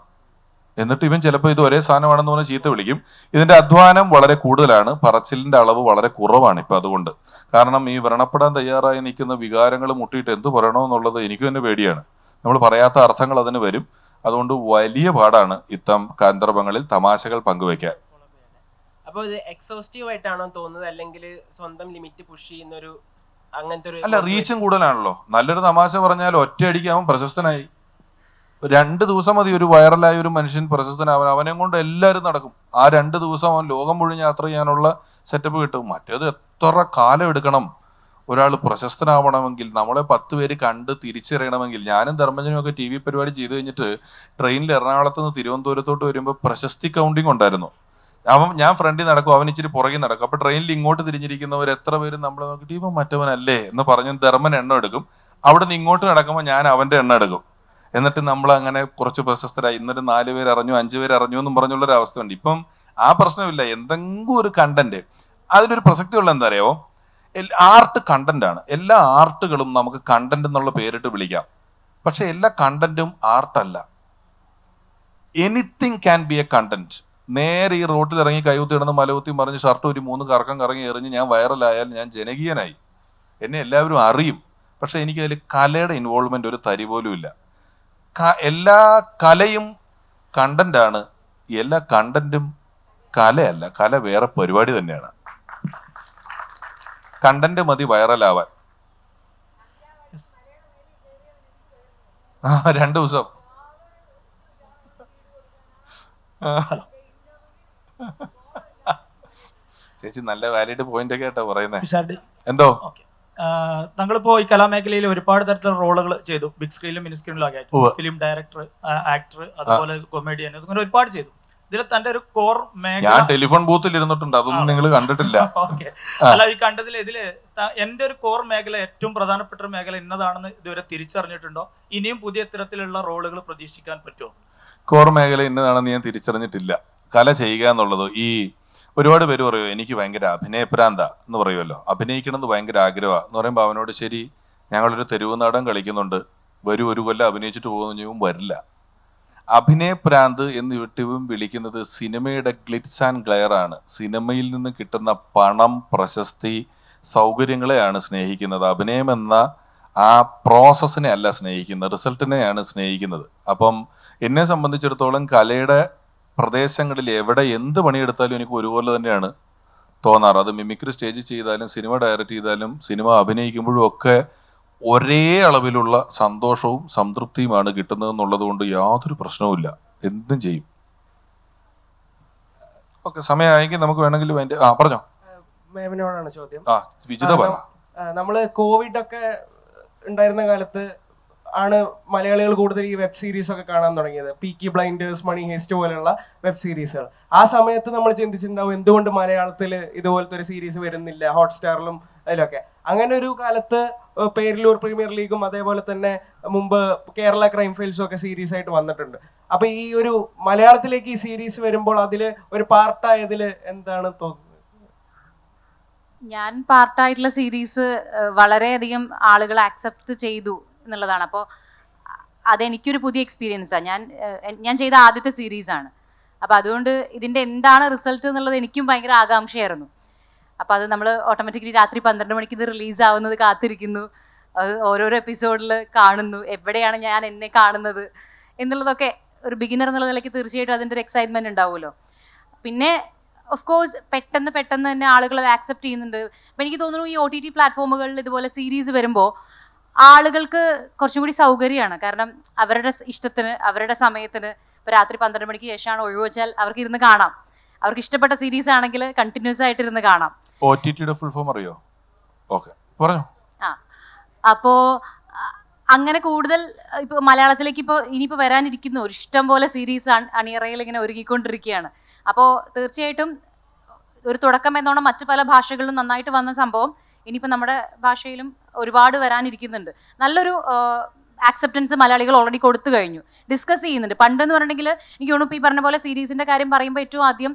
എന്നിട്ട് ഇവൻ ചിലപ്പോൾ ഇത് ഒരേ സാധനമാണെന്ന് പറഞ്ഞ് ചീത്ത വിളിക്കും. ഇതിന്റെ അധ്വാനം വളരെ കൂടുതലാണ്, പറച്ചിലിന്റെ അളവ് വളരെ കുറവാണ് ഇപ്പം. അതുകൊണ്ട് കാരണം ഈ വ്രണപ്പെടാൻ തയ്യാറായി നിൽക്കുന്ന വികാരങ്ങൾ മുട്ടിയിട്ട് എന്ത് പറയണമെന്നുള്ളത് എനിക്ക് തന്നെ പേടിയാണ്. നമ്മൾ പറയാത്ത അർത്ഥങ്ങൾ അതിന് വരും. അതുകൊണ്ട് വലിയ പാടാണ് ഇത്തരം സന്ദർഭങ്ങളിൽ തമാശകൾ പങ്കുവെക്കാൻ. അപ്പോൾ ഇത് എക്സോസ്റ്റീവ് ആയിട്ടാണോ തോന്നുന്നത്, അല്ലെങ്കിൽ സ്വന്തം ലിമിറ്റ് പുഷ് ചെയ്യുന്ന ഒരു അങ്ങനത്തെ ഒരു? അല്ല, റീച്ചും കൂടുതലാണല്ലോ. നല്ലൊരു തമാശ പറഞ്ഞാൽ ഒറ്റയടിക്ക് അവൻ പ്രശസ്തനായി. 2 ദിവസം മതി ഒരു വൈറലായ ഒരു മനുഷ്യൻ പ്രശസ്തനാവാൻ. അവനെ കൊണ്ട് എല്ലാവരും നടക്കും. ആ 2 ദിവസം അവൻ ലോകം മുഴുവൻ യാത്ര ചെയ്യാനുള്ള സെറ്റപ്പ് കിട്ടും. മറ്റേത് എത്ര കാലം എടുക്കണം ഒരാൾ പ്രശസ്തനാവണമെങ്കിൽ, നമ്മളെ 10 പേര് കണ്ട് തിരിച്ചറിയണമെങ്കിൽ. ഞാനും ധർമ്മജനും ഒക്കെ TV പരിപാടി ചെയ്ത് കഴിഞ്ഞിട്ട് ട്രെയിനിൽ എറണാകുളത്ത് നിന്ന് തിരുവനന്തപുരത്തോട്ട് വരുമ്പോൾ പ്രശസ്തി കൗണ്ടിങ് ഉണ്ടായിരുന്നു. ഞാൻ ഫ്രണ്ടിൽ നടക്കും, അവൻ ഇച്ചിരി പുറകിൽ നടക്കും. അപ്പൊ ട്രെയിനിൽ ഇങ്ങോട്ട് തിരിഞ്ഞിരിക്കുന്നവർ എത്ര പേര് നമ്മളെ നോക്കിയിട്ട് ഇവൻ മറ്റവനല്ലേ എന്ന് പറഞ്ഞ് ധർമ്മൻ എണ്ണം എടുക്കും. അവിടെ നിന്ന് ഇങ്ങോട്ട് നടക്കുമ്പോൾ ഞാൻ അവന്റെ എണ്ണം എടുക്കും. എന്നിട്ട് നമ്മൾ അങ്ങനെ കുറച്ച് പ്രശസ്തരായി. ഇന്നൊരു 4 പേര് അറിഞ്ഞു, 5 പേര് അറിഞ്ഞു എന്നും പറഞ്ഞുള്ളൊരു അവസ്ഥ ഉണ്ട്. ഇപ്പം ആ പ്രശ്നമില്ല. എന്തെങ്കിലും ഒരു കണ്ടന്റ്, അതിലൊരു പ്രസക്തിയുള്ള എന്താ അറിയാമോ, ആർട്ട് കണ്ടന്റ് ആണ്. എല്ലാ ആർട്ടുകളും നമുക്ക് കണ്ടന്റ് എന്നുള്ള പേരിട്ട് വിളിക്കാം. പക്ഷെ എല്ലാ കണ്ടന്റും ആർട്ടല്ല. Anything can be a content. നേരെ ഈ റോട്ടിൽ ഇറങ്ങി കൈകുത്തി ഇടന്ന് മലകുത്തി മറിഞ്ഞ് ഷർട്ട് ഒരു 3 കറക്കം കറങ്ങി എറിഞ്ഞ് ഞാൻ വൈറലായാൽ ഞാൻ ജനകീയനായി, എന്നെ എല്ലാവരും അറിയും. പക്ഷെ എനിക്ക് അതിൽ കലയുടെ ഇൻവോൾവ്മെന്റ് ഒരു തരി പോലും ഇല്ല. എല്ലാ കലയും കണ്ടന്റാണ്, എല്ലാ കണ്ടന്റും കലയല്ല. കല വേറെ പരിപാടി തന്നെയാണ്. കണ്ടന്റ് മതി വൈറലാവാൻ. 2 ദിവസം. ചേച്ചി നല്ല വാലിഡ് പോയിന്റ് ഒക്കെ ആയിട്ടാ പറയുന്നത്. എന്തോ താങ്കളിപ്പോ ഈ കലാമേഖലയിൽ ഒരുപാട് തരത്തിലുള്ള റോളുകൾ ചെയ്തു, ബിഗ് സ്ക്രീനിലും മിനി സ്ക്രീനിലും ഒക്കെ ആയിട്ട്. ഫിലിം ഡയറക്ടർ, ആക്ടർ, അതുപോലെ കൊമേഡിയൻ, അങ്ങനെ ഒരുപാട് ചെയ്തു. ഇതിൽ തന്റെ ഒരു കോർ മേഖല, ഞാൻ ടെലിഫോൺ ബൂത്തിൽ ഇരുന്നിട്ടുണ്ട്, അതൊന്നും നിങ്ങൾ കണ്ടിട്ടില്ല. ഓക്കെ, അല്ല ഈ കണ്ടതിൽ ഇതില് എന്റെ ഒരു കോർ മേഖല, ഏറ്റവും പ്രധാനപ്പെട്ട ഒരു മേഖല ഇന്നതാണെന്ന് ഇതുവരെ തിരിച്ചറിഞ്ഞിട്ടുണ്ടോ? ഇനിയും പുതിയ തരത്തിലുള്ള റോളുകൾ പ്രതീക്ഷിക്കാൻ പറ്റുമോ? കോർ മേഖല ഇന്നതാണെന്ന് ഞാൻ തിരിച്ചറിഞ്ഞിട്ടില്ല. കല ചെയ്യുക എന്നുള്ളത്, ഈ ഒരുപാട് പേര് പറയുമോ എനിക്ക് ഭയങ്കര അഭിനയപ്രാന്ത എന്ന് പറയുമല്ലോ, അഭിനയിക്കണമെന്ന് ഭയങ്കര ആഗ്രഹമാണ് എന്ന് പറയുമ്പോൾ അവനോട് ശരി ഞങ്ങളൊരു തെരുവ് നാടകം കളിക്കുന്നുണ്ട്, വരും ഒരു കൊല്ലം അഭിനയിച്ചിട്ട് പോകുന്നു ചെയ്യുമ്പോൾ വരില്ല. അഭിനയപ്രാന്ത് എന്ന് യൂട്യൂബും വിളിക്കുന്നത് സിനിമയുടെ ഗ്ലിറ്റ്സ് ആൻഡ് ഗ്ലെയർ ആണ്. സിനിമയിൽ നിന്ന് കിട്ടുന്ന പണം, പ്രശസ്തി, സൗകര്യങ്ങളെയാണ് സ്നേഹിക്കുന്നത്. അഭിനയം എന്ന ആ പ്രോസസ്സിനെ അല്ല സ്നേഹിക്കുന്നത്, റിസൾട്ടിനെയാണ് സ്നേഹിക്കുന്നത്. അപ്പം എന്നെ സംബന്ധിച്ചിടത്തോളം കലയുടെ പ്രദേശങ്ങളിൽ എവിടെ എന്ത് പണിയെടുത്താലും എനിക്ക് ഒരുപോലെ തന്നെയാണ് തോന്നാറ്. അത് മിമിക്രി സ്റ്റേജ് ചെയ്താലും സിനിമ ഡയറക്റ്റ് ചെയ്താലും സിനിമ അഭിനയിക്കുമ്പോഴും ഒക്കെ ഒരേ അളവിലുള്ള സന്തോഷവും സംതൃപ്തിയുമാണ് കിട്ടുന്നതെന്നുള്ളത് കൊണ്ട് യാതൊരു പ്രശ്നവുമില്ല, എന്തും ചെയ്യും. ഓക്കെ, സമയമായെങ്കിൽ നമുക്ക് വേണമെങ്കിൽ പറഞ്ഞോ. മേമിനോടാണ് ചോദ്യം. വിജിത പറ. നമ്മള് കോവിഡ് ഒക്കെ ഉണ്ടായിരുന്ന കാലത്ത് ആണ് മലയാളികൾ കൂടുതൽ ഈ വെബ് സീരീസ് ഒക്കെ കാണാൻ തുടങ്ങിയത്. പീക്കി ബ്ലൈൻഡേഴ്സ്, മണി ഹേസ്റ്റ് പോലെയുള്ള വെബ് സീരീസുകൾ. ആ സമയത്ത് നമ്മൾ ചിന്തിച്ചിട്ടുണ്ടാവും എന്തുകൊണ്ട് മലയാളത്തിൽ ഇതുപോലത്തെ ഒരു സീരീസ് വരുന്നില്ല, ഹോട്ട്സ്റ്റാറിലും അതിലൊക്കെ. അങ്ങനെ ഒരു കാലത്ത് പേരിലൂർ പ്രീമിയർ ലീഗും അതേപോലെ തന്നെ മുമ്പ് കേരള ക്രൈം ഫയൽസും ഒക്കെ സീരീസ് ആയിട്ട് വന്നിട്ടുണ്ട്. അപ്പൊ ഈ ഒരു മലയാളത്തിലേക്ക് ഈ സീരീസ് വരുമ്പോൾ അതിൽ ഒരു പാർട്ടായതിൽ എന്താണ് തോന്നുന്നത്? ഞാൻ പാർട്ടായിട്ടുള്ള സീരീസ് വളരെയധികം ആളുകൾ ആക്സെപ്റ്റ് ചെയ്തു എന്നുള്ളതാണ്. അപ്പോൾ അതെനിക്കൊരു പുതിയ എക്സ്പീരിയൻസാണ്. ഞാൻ ചെയ്ത ആദ്യത്തെ സീരീസാണ്. അപ്പോൾ അതുകൊണ്ട് ഇതിൻ്റെ എന്താണ് റിസൾട്ട് എന്നുള്ളത് എനിക്കും ഭയങ്കര ആകാംക്ഷയായിരുന്നു. അപ്പോൾ അത് നമ്മൾ ഓട്ടോമാറ്റിക്കലി രാത്രി 12 മണിക്ക് ഇത് റിലീസ് ആവുന്നത് കാത്തിരിക്കുന്നു, ഓരോരോ എപ്പിസോഡിൽ കാണുന്നു, എവിടെയാണ് ഞാൻ എന്നെ കാണുന്നത് എന്നുള്ളതൊക്കെ ഒരു ബിഗിനർ എന്നുള്ള നിലയ്ക്ക് തീർച്ചയായിട്ടും അതിൻ്റെ ഒരു എക്സൈറ്റ്മെൻറ്റ് ഉണ്ടാവുമല്ലോ. പിന്നെ ഓഫ് കോഴ്സ് പെട്ടെന്ന് തന്നെ ആളുകൾ അത് ആക്സെപ്റ്റ് ചെയ്യുന്നുണ്ട്. അപ്പോൾ എനിക്ക് തോന്നുന്നു ഈ OTT പ്ലാറ്റ്ഫോമുകളിൽ ഇതുപോലെ സീരീസ് വരുമ്പോൾ ആളുകൾക്ക് കുറച്ചും കൂടി സൗകര്യമാണ്. കാരണം അവരുടെ ഇഷ്ടത്തിന്, അവരുടെ സമയത്തിന്, ഇപ്പോൾ രാത്രി 12 മണിക്ക് ശേഷമാണ് ഒഴിവ് വെച്ചാൽ അവർക്ക് ഇരുന്ന് കാണാം. അവർക്ക് ഇഷ്ടപ്പെട്ട സീരീസ് ആണെങ്കിൽ കണ്ടിന്യൂസ് ആയിട്ട് ഇരുന്ന് കാണാം. OTTയുടെ ഫുൾ ഫോം അറിയോ? ഓക്കെ, പറഞ്ഞോ. അപ്പോൾ അങ്ങനെ കൂടുതൽ ഇപ്പോൾ മലയാളത്തിലേക്ക് ഇനിയിപ്പോൾ വരാനിരിക്കുന്ന ഒരു ഇഷ്ടം പോലെ സീരീസ് അണിയറയിൽ ഇങ്ങനെ ഒരുക്കിക്കൊണ്ടിരിക്കുകയാണ്. അപ്പോൾ തീർച്ചയായിട്ടും ഒരു തുടക്കം എന്നോണം മറ്റു പല ഭാഷകളിലും നന്നായിട്ട് വന്ന സംഭവം ഇനിയിപ്പോൾ നമ്മുടെ ഭാഷയിലും ഒരുപാട് വരാനിരിക്കുന്നുണ്ട്. നല്ലൊരു ആക്സെപ്റ്റൻസ് മലയാളികൾ ഓൾറെഡി കൊടുത്തു കഴിഞ്ഞു, ഡിസ്കസ് ചെയ്യുന്നുണ്ട്. പണ്ടെന്ന് പറഞ്ഞിട്ടുണ്ടെങ്കിൽ എനിക്ക് തോന്നുന്നു ഈ പറഞ്ഞ പോലെ സീരീസിൻ്റെ കാര്യം പറയുമ്പോൾ ഏറ്റവും ആദ്യം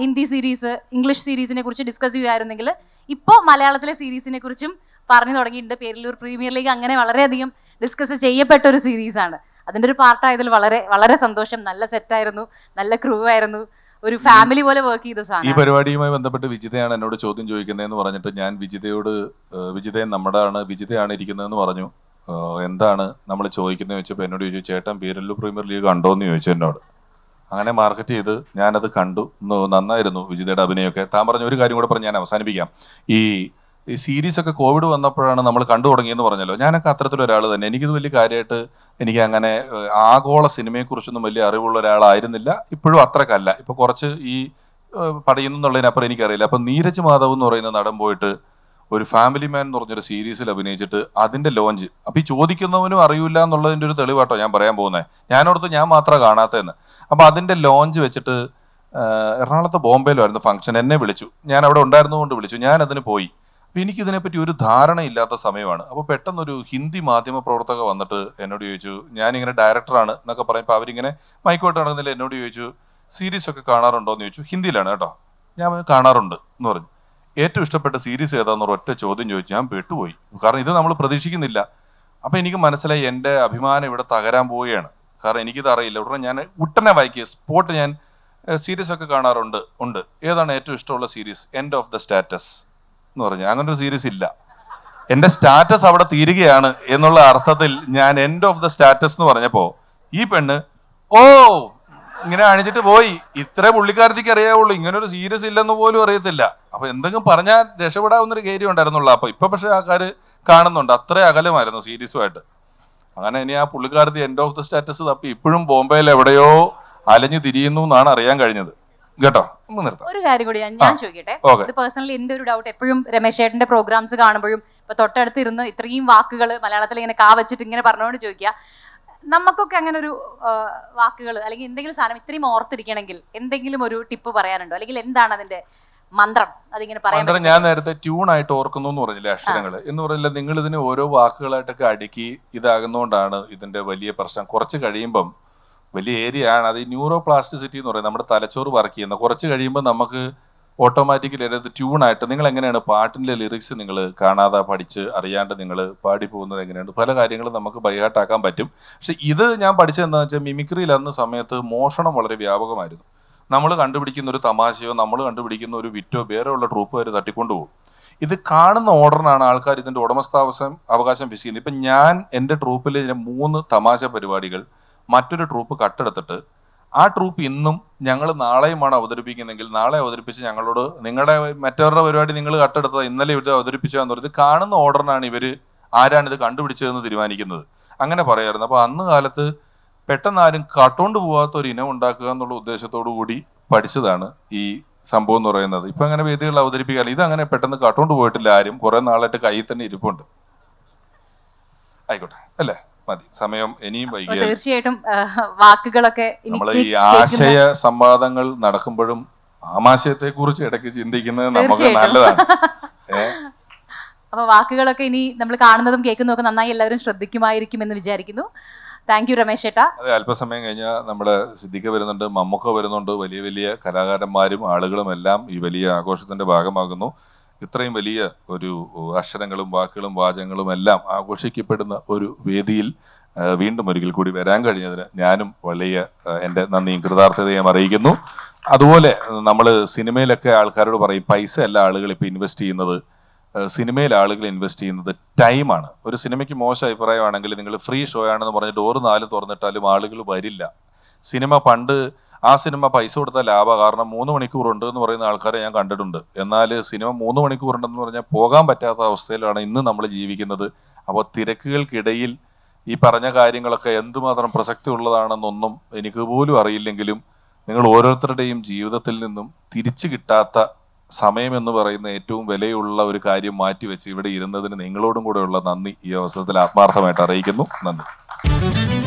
ഹിന്ദി സീരീസ്, ഇംഗ്ലീഷ് സീരീസിനെ കുറിച്ച് ഡിസ്കസ് ചെയ്യുമായിരുന്നെങ്കിൽ ഇപ്പോൾ മലയാളത്തിലെ സീരീസിനെ കുറിച്ചും പറഞ്ഞു തുടങ്ങിയിട്ടുണ്ട്. പേരിലൂർ പ്രീമിയർ ലീഗ് അങ്ങനെ വളരെയധികം ഡിസ്കസ് ചെയ്യപ്പെട്ട ഒരു സീരീസാണ്. അതിൻ്റെ ഒരു പാർട്ടായതിൽ വളരെ വളരെ സന്തോഷം. നല്ല സെറ്റായിരുന്നു, നല്ല ക്രൂ ആയിരുന്നു, ഒരു ഫാമിലി പോലെ വർക്ക് ചെയ്ത സാധനം. ഈ പരിപാടിയുമായി ബന്ധപ്പെട്ട് വിജിതയാണ് എന്നോട് ചോദ്യം ചോദിക്കുന്നതെന്ന് പറഞ്ഞിട്ട് ഞാൻ വിജിതയോട് വിജിതയെ നമ്മുടെയാണ് വിജിതയാണ് ഇരിക്കുന്നതെന്ന് പറഞ്ഞു. എന്താണ് നമ്മൾ ചോദിക്കുന്നത് ചോദിച്ചപ്പോൾ എന്നോട് ചോദിച്ചു, ചേട്ടൻ പീരല്ലു പ്രീമിയർ ലീഗ് കണ്ടോന്ന് ചോദിച്ചു എന്നോട്. അങ്ങനെ മാർക്കറ്റ് ചെയ്ത് ഞാനത് കണ്ടു, നന്നായിരുന്നു വിജിതയുടെ അഭിനയമൊക്കെ. താൻ പറഞ്ഞ ഒരു കാര്യം കൂടെ പറഞ്ഞ് ഞാൻ അവസാനിപ്പിക്കാം. ഈ സീരീസൊക്കെ കോവിഡ് വന്നപ്പോഴാണ് നമ്മൾ കണ്ടു തുടങ്ങിയെന്ന് പറഞ്ഞല്ലോ. ഞാനൊക്കെ അത്തരത്തിലൊരാൾ തന്നെ. എനിക്കിത് വലിയ കാര്യമായിട്ട് എനിക്ക് അങ്ങനെ ആഗോള സിനിമയെക്കുറിച്ചൊന്നും വലിയ അറിവുള്ള ഒരാളായിരുന്നില്ല, ഇപ്പോഴും അത്രക്കല്ല. ഇപ്പോൾ കുറച്ച് ഈ പറയുന്നു എന്നുള്ളതിനപ്പുറം എനിക്കറിയില്ല. അപ്പം നീരജ് മാധവ് എന്ന് പറയുന്ന നടൻ പോയിട്ട് ഒരു ഫാമിലി മാൻ എന്ന് പറഞ്ഞൊരു സീരീസിൽ അഭിനയിച്ചിട്ട് അതിൻ്റെ ലോഞ്ച്, അപ്പോൾ ഈ ചോദിക്കുന്നവനും അറിയില്ല എന്നുള്ളതിൻ്റെ ഒരു തെളിവാട്ടോ ഞാൻ പറയാൻ പോകുന്നത്. ഞാനോടത്ത് ഞാൻ മാത്രമാണ് കാണാത്തതെന്ന്. അപ്പോൾ അതിൻ്റെ ലോഞ്ച് വെച്ചിട്ട് എറണാകുളത്ത് ബോംബെയിലായിരുന്നു ഫംഗ്ഷൻ. എന്നെ വിളിച്ചു, ഞാൻ അവിടെ ഉണ്ടായിരുന്നുകൊണ്ട് വിളിച്ചു. ഞാൻ അതിന് പോയി. അപ്പോൾ എനിക്കിതിനെപ്പറ്റി ഒരു ധാരണയില്ലാത്ത സമയമാണ്. അപ്പോൾ പെട്ടെന്നൊരു ഹിന്ദി മാധ്യമ പ്രവർത്തക വന്നിട്ട് എന്നോട് ചോദിച്ചു, ഞാനിങ്ങനെ ഡയറക്ടറാണ് എന്നൊക്കെ പറയുമ്പോൾ അവരിങ്ങനെ മൈക്കോട്ട് നടന്നില്ല. എന്നോട് ചോദിച്ചു, സീരീസൊക്കെ കാണാറുണ്ടോ എന്ന് ചോദിച്ചു. ഹിന്ദിയിലാണ് കേട്ടോ. ഞാൻ കാണാറുണ്ട് എന്ന് പറഞ്ഞു. ഏറ്റവും ഇഷ്ടപ്പെട്ട സീരീസ് ഏതാണെന്ന് ഒറ്റ ചോദ്യം ചോദിച്ചു. ഞാൻ പെട്ടുപോയി, കാരണം ഇത് നമ്മൾ പ്രതീക്ഷിക്കുന്നില്ല. അപ്പോൾ എനിക്ക് മനസ്സിലായി എൻ്റെ അഭിമാനം ഇവിടെ തകരാൻ പോവുകയാണ്. കാരണം എനിക്കിത് അറിയില്ല. ഉടനെ ഞാൻ ഉടനെ വായിക്കുക സ്പോട്ട് ഞാൻ സീരീസൊക്കെ കാണാറുണ്ട്. ഏതാണ് ഏറ്റവും ഇഷ്ടമുള്ള series? End of the status എന്ന് പറഞ്ഞു. അങ്ങനെ ഒരു സീരീസ് ഇല്ല. എൻ്റെ സ്റ്റാറ്റസ് അവിടെ തീരുകയാണ് എന്നുള്ള അർത്ഥത്തിൽ ഞാൻ എൻഡ് ഓഫ് ദ സ്റ്റാറ്റസ് എന്ന് പറഞ്ഞപ്പോൾ ഈ പെണ്ണ് ഇങ്ങനെ അണിച്ചിട്ട് പോയി. ഇത്ര പുള്ളിക്കാരത്തേക്ക് അറിയാവുള്ളൂ, ഇങ്ങനൊരു സീരീസ് ഇല്ലെന്ന് പോലും അറിയത്തില്ല. അപ്പൊ എന്തെങ്കിലും പറഞ്ഞാൽ രക്ഷപ്പെടാവുന്നൊരു കാര്യം ഉണ്ടായിരുന്നുള്ളൂ. അപ്പൊ ഇപ്പൊ പക്ഷെ ആൾക്കാർ കാണുന്നുണ്ട്, അത്ര അകലമായിരുന്നു സീരീസുമായിട്ട്. അങ്ങനെ ഇനി ആ പുള്ളിക്കാരത്തി എൻഡ് ഓഫ് ദ സ്റ്റാറ്റസ് തപ്പി ഇപ്പോഴും ബോംബെയിൽ എവിടെയോ അലഞ്ഞു തിരിയുന്നു എന്നാണ് അറിയാൻ കഴിഞ്ഞത് കേട്ടോ. ഒരു കാര്യം കൂടി ഞാൻ ചോദിക്കട്ടെ. ഇത് പേഴ്സണലി എന്റെ ഒരു ഡൗട്ട്, എപ്പോഴും രമേശ് ചേട്ടന്റെ പ്രോഗ്രാംസ് കാണുമ്പോഴും ഇപ്പൊ തൊട്ടടുത്ത് ഇരുന്ന് ഇത്രയും വാക്കുകൾ മലയാളത്തിൽ ഇങ്ങനെ വെച്ചിട്ട് ഇങ്ങനെ പറഞ്ഞുകൊണ്ട് ചോദിക്കുക, നമുക്കൊക്കെ അങ്ങനെ ഒരു വാക്കുകൾ അല്ലെങ്കിൽ എന്തെങ്കിലും സാധനം ഇത്രയും ഓർത്തിരിക്കണമെങ്കിൽ എന്തെങ്കിലും ഒരു ടിപ്പ് പറയാനുണ്ടോ? അല്ലെങ്കിൽ എന്താണ് അതിന്റെ മന്ത്രം? അതിങ്ങനെ പറയാൻ ഞാൻ നേരത്തെ ട്യൂണായിട്ട് ഓർക്കുന്നു എന്ന് പറഞ്ഞില്ലേ, അക്ഷരങ്ങൾ എന്ന് പറഞ്ഞില്ല. നിങ്ങൾ ഇതിനെ ഓരോ വാക്കുകളായിട്ടൊക്കെ അടുക്കി ഇതാകുന്നതുകൊണ്ടാണ് ഇതിന്റെ വലിയ പ്രശ്നം. കുറച്ച് കഴിയുമ്പം വലിയ ഏരിയ ആണ് അത്. ഈ ന്യൂറോ പ്ലാസ്റ്റിസിറ്റി എന്ന് പറയുന്നത് നമ്മുടെ തലച്ചോറ് വർക്ക് ചെയ്യുന്ന. കുറച്ച് കഴിയുമ്പോൾ നമുക്ക് ഓട്ടോമാറ്റിക്കലി അത് ട്യൂണായിട്ട് നിങ്ങൾ എങ്ങനെയാണ് പാട്ടിൻ്റെ ലിറിക്സ് നിങ്ങൾ കാണാതെ പഠിച്ച് അറിയാണ്ട് നിങ്ങൾ പാടി പോകുന്നത് എങ്ങനെയാണ്, പല കാര്യങ്ങളും നമുക്ക് ബൈഹാർട്ടാക്കാൻ പറ്റും. പക്ഷെ ഇത് ഞാൻ പഠിച്ചത് എന്താണെന്ന് വെച്ചാൽ മിമിക്രിയിൽ അന്ന് സമയത്ത് മോഷണം വളരെ വ്യാപകമായിരുന്നു. നമ്മൾ കണ്ടുപിടിക്കുന്ന ഒരു തമാശയോ നമ്മൾ കണ്ടുപിടിക്കുന്ന ഒരു വിറ്റോ വേറെയുള്ള ട്രൂപ്പുകാർ തട്ടിക്കൊണ്ടുപോകും. ഇത് കാണുന്ന ഓർഡറിനാണ് ആൾക്കാർ ഇതിൻ്റെ അവകാശം ഫിക്സ് ചെയ്യുന്നത്. ഇപ്പം ഞാൻ എൻ്റെ ട്രൂപ്പിൽ 3 തമാശ പരിപാടികൾ മറ്റൊരു ട്രൂപ്പ് കട്ടെടുത്തിട്ട് ആ ട്രൂപ്പ് ഇന്നും ഞങ്ങൾ നാളെയുമാണ് അവതരിപ്പിക്കുന്നെങ്കിൽ നാളെ അവതരിപ്പിച്ച് ഞങ്ങളോട് നിങ്ങളുടെ മറ്റവരുടെ പരിപാടി നിങ്ങൾ കട്ടെടുത്തത് ഇന്നലെ ഇവർ അവതരിപ്പിച്ചതെന്ന് പറയുന്നത് കാണുന്ന ഓർഡറിനാണ് ഇവർ ആരാണിത് കണ്ടുപിടിച്ചതെന്ന് തീരുമാനിക്കുന്നത്. അങ്ങനെ പറയായിരുന്നു. അപ്പോൾ അന്ന് കാലത്ത് പെട്ടെന്ന് ആരും കട്ടുകൊണ്ട് പോകാത്ത ഒരു ഇനം ഉണ്ടാക്കുക എന്നുള്ള ഉദ്ദേശത്തോടു കൂടി പഠിച്ചതാണ് ഈ സംഭവം എന്ന് പറയുന്നത്. ഇപ്പം അങ്ങനെ വേദികൾ അവതരിപ്പിക്കാറില്ല. ഇതങ്ങനെ പെട്ടെന്ന് കട്ടുകൊണ്ട് പോയിട്ടില്ല ആരും. കുറേ നാളായിട്ട് കയ്യിൽ തന്നെ ഇരിപ്പുണ്ട്. ആയിക്കോട്ടെ അല്ലേ, മതി, സമയം ഇനിയും വൈകിയാൽ. തീർച്ചയായിട്ടും വാക്കുകളൊക്കെ നമ്മൾ ഈ ആശയ സംവാദങ്ങൾ നടക്കുമ്പോഴും ആമാശയത്തെ കുറിച്ച് ഇടയ്ക്ക് ചിന്തിക്കുന്നത് നമുക്ക് നല്ലതാണ്. അപ്പൊ വാക്കുകളൊക്കെ ഇനി നമ്മൾ കാണുന്നതും കേൾക്കുന്നതും നന്നായി എല്ലാവരും ശ്രദ്ധിക്കുമായിരിക്കും എന്ന് വിചാരിക്കുന്നു. താങ്ക് യു രമേശ് ചേട്ടാ. അതെ, അല്പസമയം കഴിഞ്ഞാൽ നമ്മുടെ സിദ്ദിഖ വരുന്നുണ്ട്, മമ്മൂക്ക വരുന്നുണ്ട്. വലിയ വലിയ കലാകാരന്മാരും ആളുകളും എല്ലാം ഈ വലിയ ആഘോഷത്തിന്റെ ഭാഗമാകുന്നു. ഇത്രയും വലിയ ഒരു അക്ഷരങ്ങളും വാക്കുകളും വാചകങ്ങളും എല്ലാം ആഘോഷിക്കപ്പെടുന്ന ഒരു വേദിയിൽ വീണ്ടും ഒരിക്കൽ കൂടി വരാൻ കഴിഞ്ഞതിന് ഞാനും വലിയ എൻ്റെ നന്ദിയും കൃതാർത്ഥതയും അറിയിക്കുന്നു. അതുപോലെ നമ്മൾ സിനിമയിലൊക്കെ ആൾക്കാരോട് പറയും പൈസ അല്ല ആളുകൾ ഇപ്പോൾ ഇൻവെസ്റ്റ് ചെയ്യുന്നത്, സിനിമയിൽ ആളുകൾ ഇൻവെസ്റ്റ് ചെയ്യുന്നത് ടൈമാണ്. ഒരു സിനിമയ്ക്ക് മോശം അഭിപ്രായമാണെങ്കിൽ നിങ്ങൾ ഫ്രീ ഷോ ആണെന്ന് പറഞ്ഞ് ഡോർ 4 തുറന്നിട്ടാലും ആളുകൾ വരില്ല. സിനിമ പണ്ട് ആ സിനിമ പൈസ കൊടുത്താൽ ലാഭം, കാരണം 3 മണിക്കൂറുണ്ട് എന്ന് പറയുന്ന ആൾക്കാരെ ഞാൻ കണ്ടിട്ടുണ്ട്. എന്നാൽ സിനിമ 3 മണിക്കൂറുണ്ടെന്ന് പറഞ്ഞാൽ പോകാൻ പറ്റാത്ത അവസ്ഥയിലാണ് ഇന്ന് നമ്മൾ ജീവിക്കുന്നത്. അപ്പോൾ തിരക്കുകൾക്കിടയിൽ ഈ പറഞ്ഞ കാര്യങ്ങളൊക്കെ എന്തുമാത്രം പ്രസക്തി ഉള്ളതാണെന്നൊന്നും എനിക്ക് പോലും അറിയില്ലെങ്കിലും നിങ്ങൾ ഓരോരുത്തരുടെയും ജീവിതത്തിൽ നിന്നും തിരിച്ചു കിട്ടാത്ത സമയം എന്ന് പറയുന്ന ഏറ്റവും വിലയുള്ള ഒരു കാര്യം മാറ്റിവെച്ച് ഇവിടെ ഇരുന്നതിന് നിങ്ങളോടും കൂടെയുള്ള നന്ദി ഈ അവസരത്തിൽ ആത്മാർത്ഥമായിട്ട് അറിയിക്കുന്നു. നന്ദി.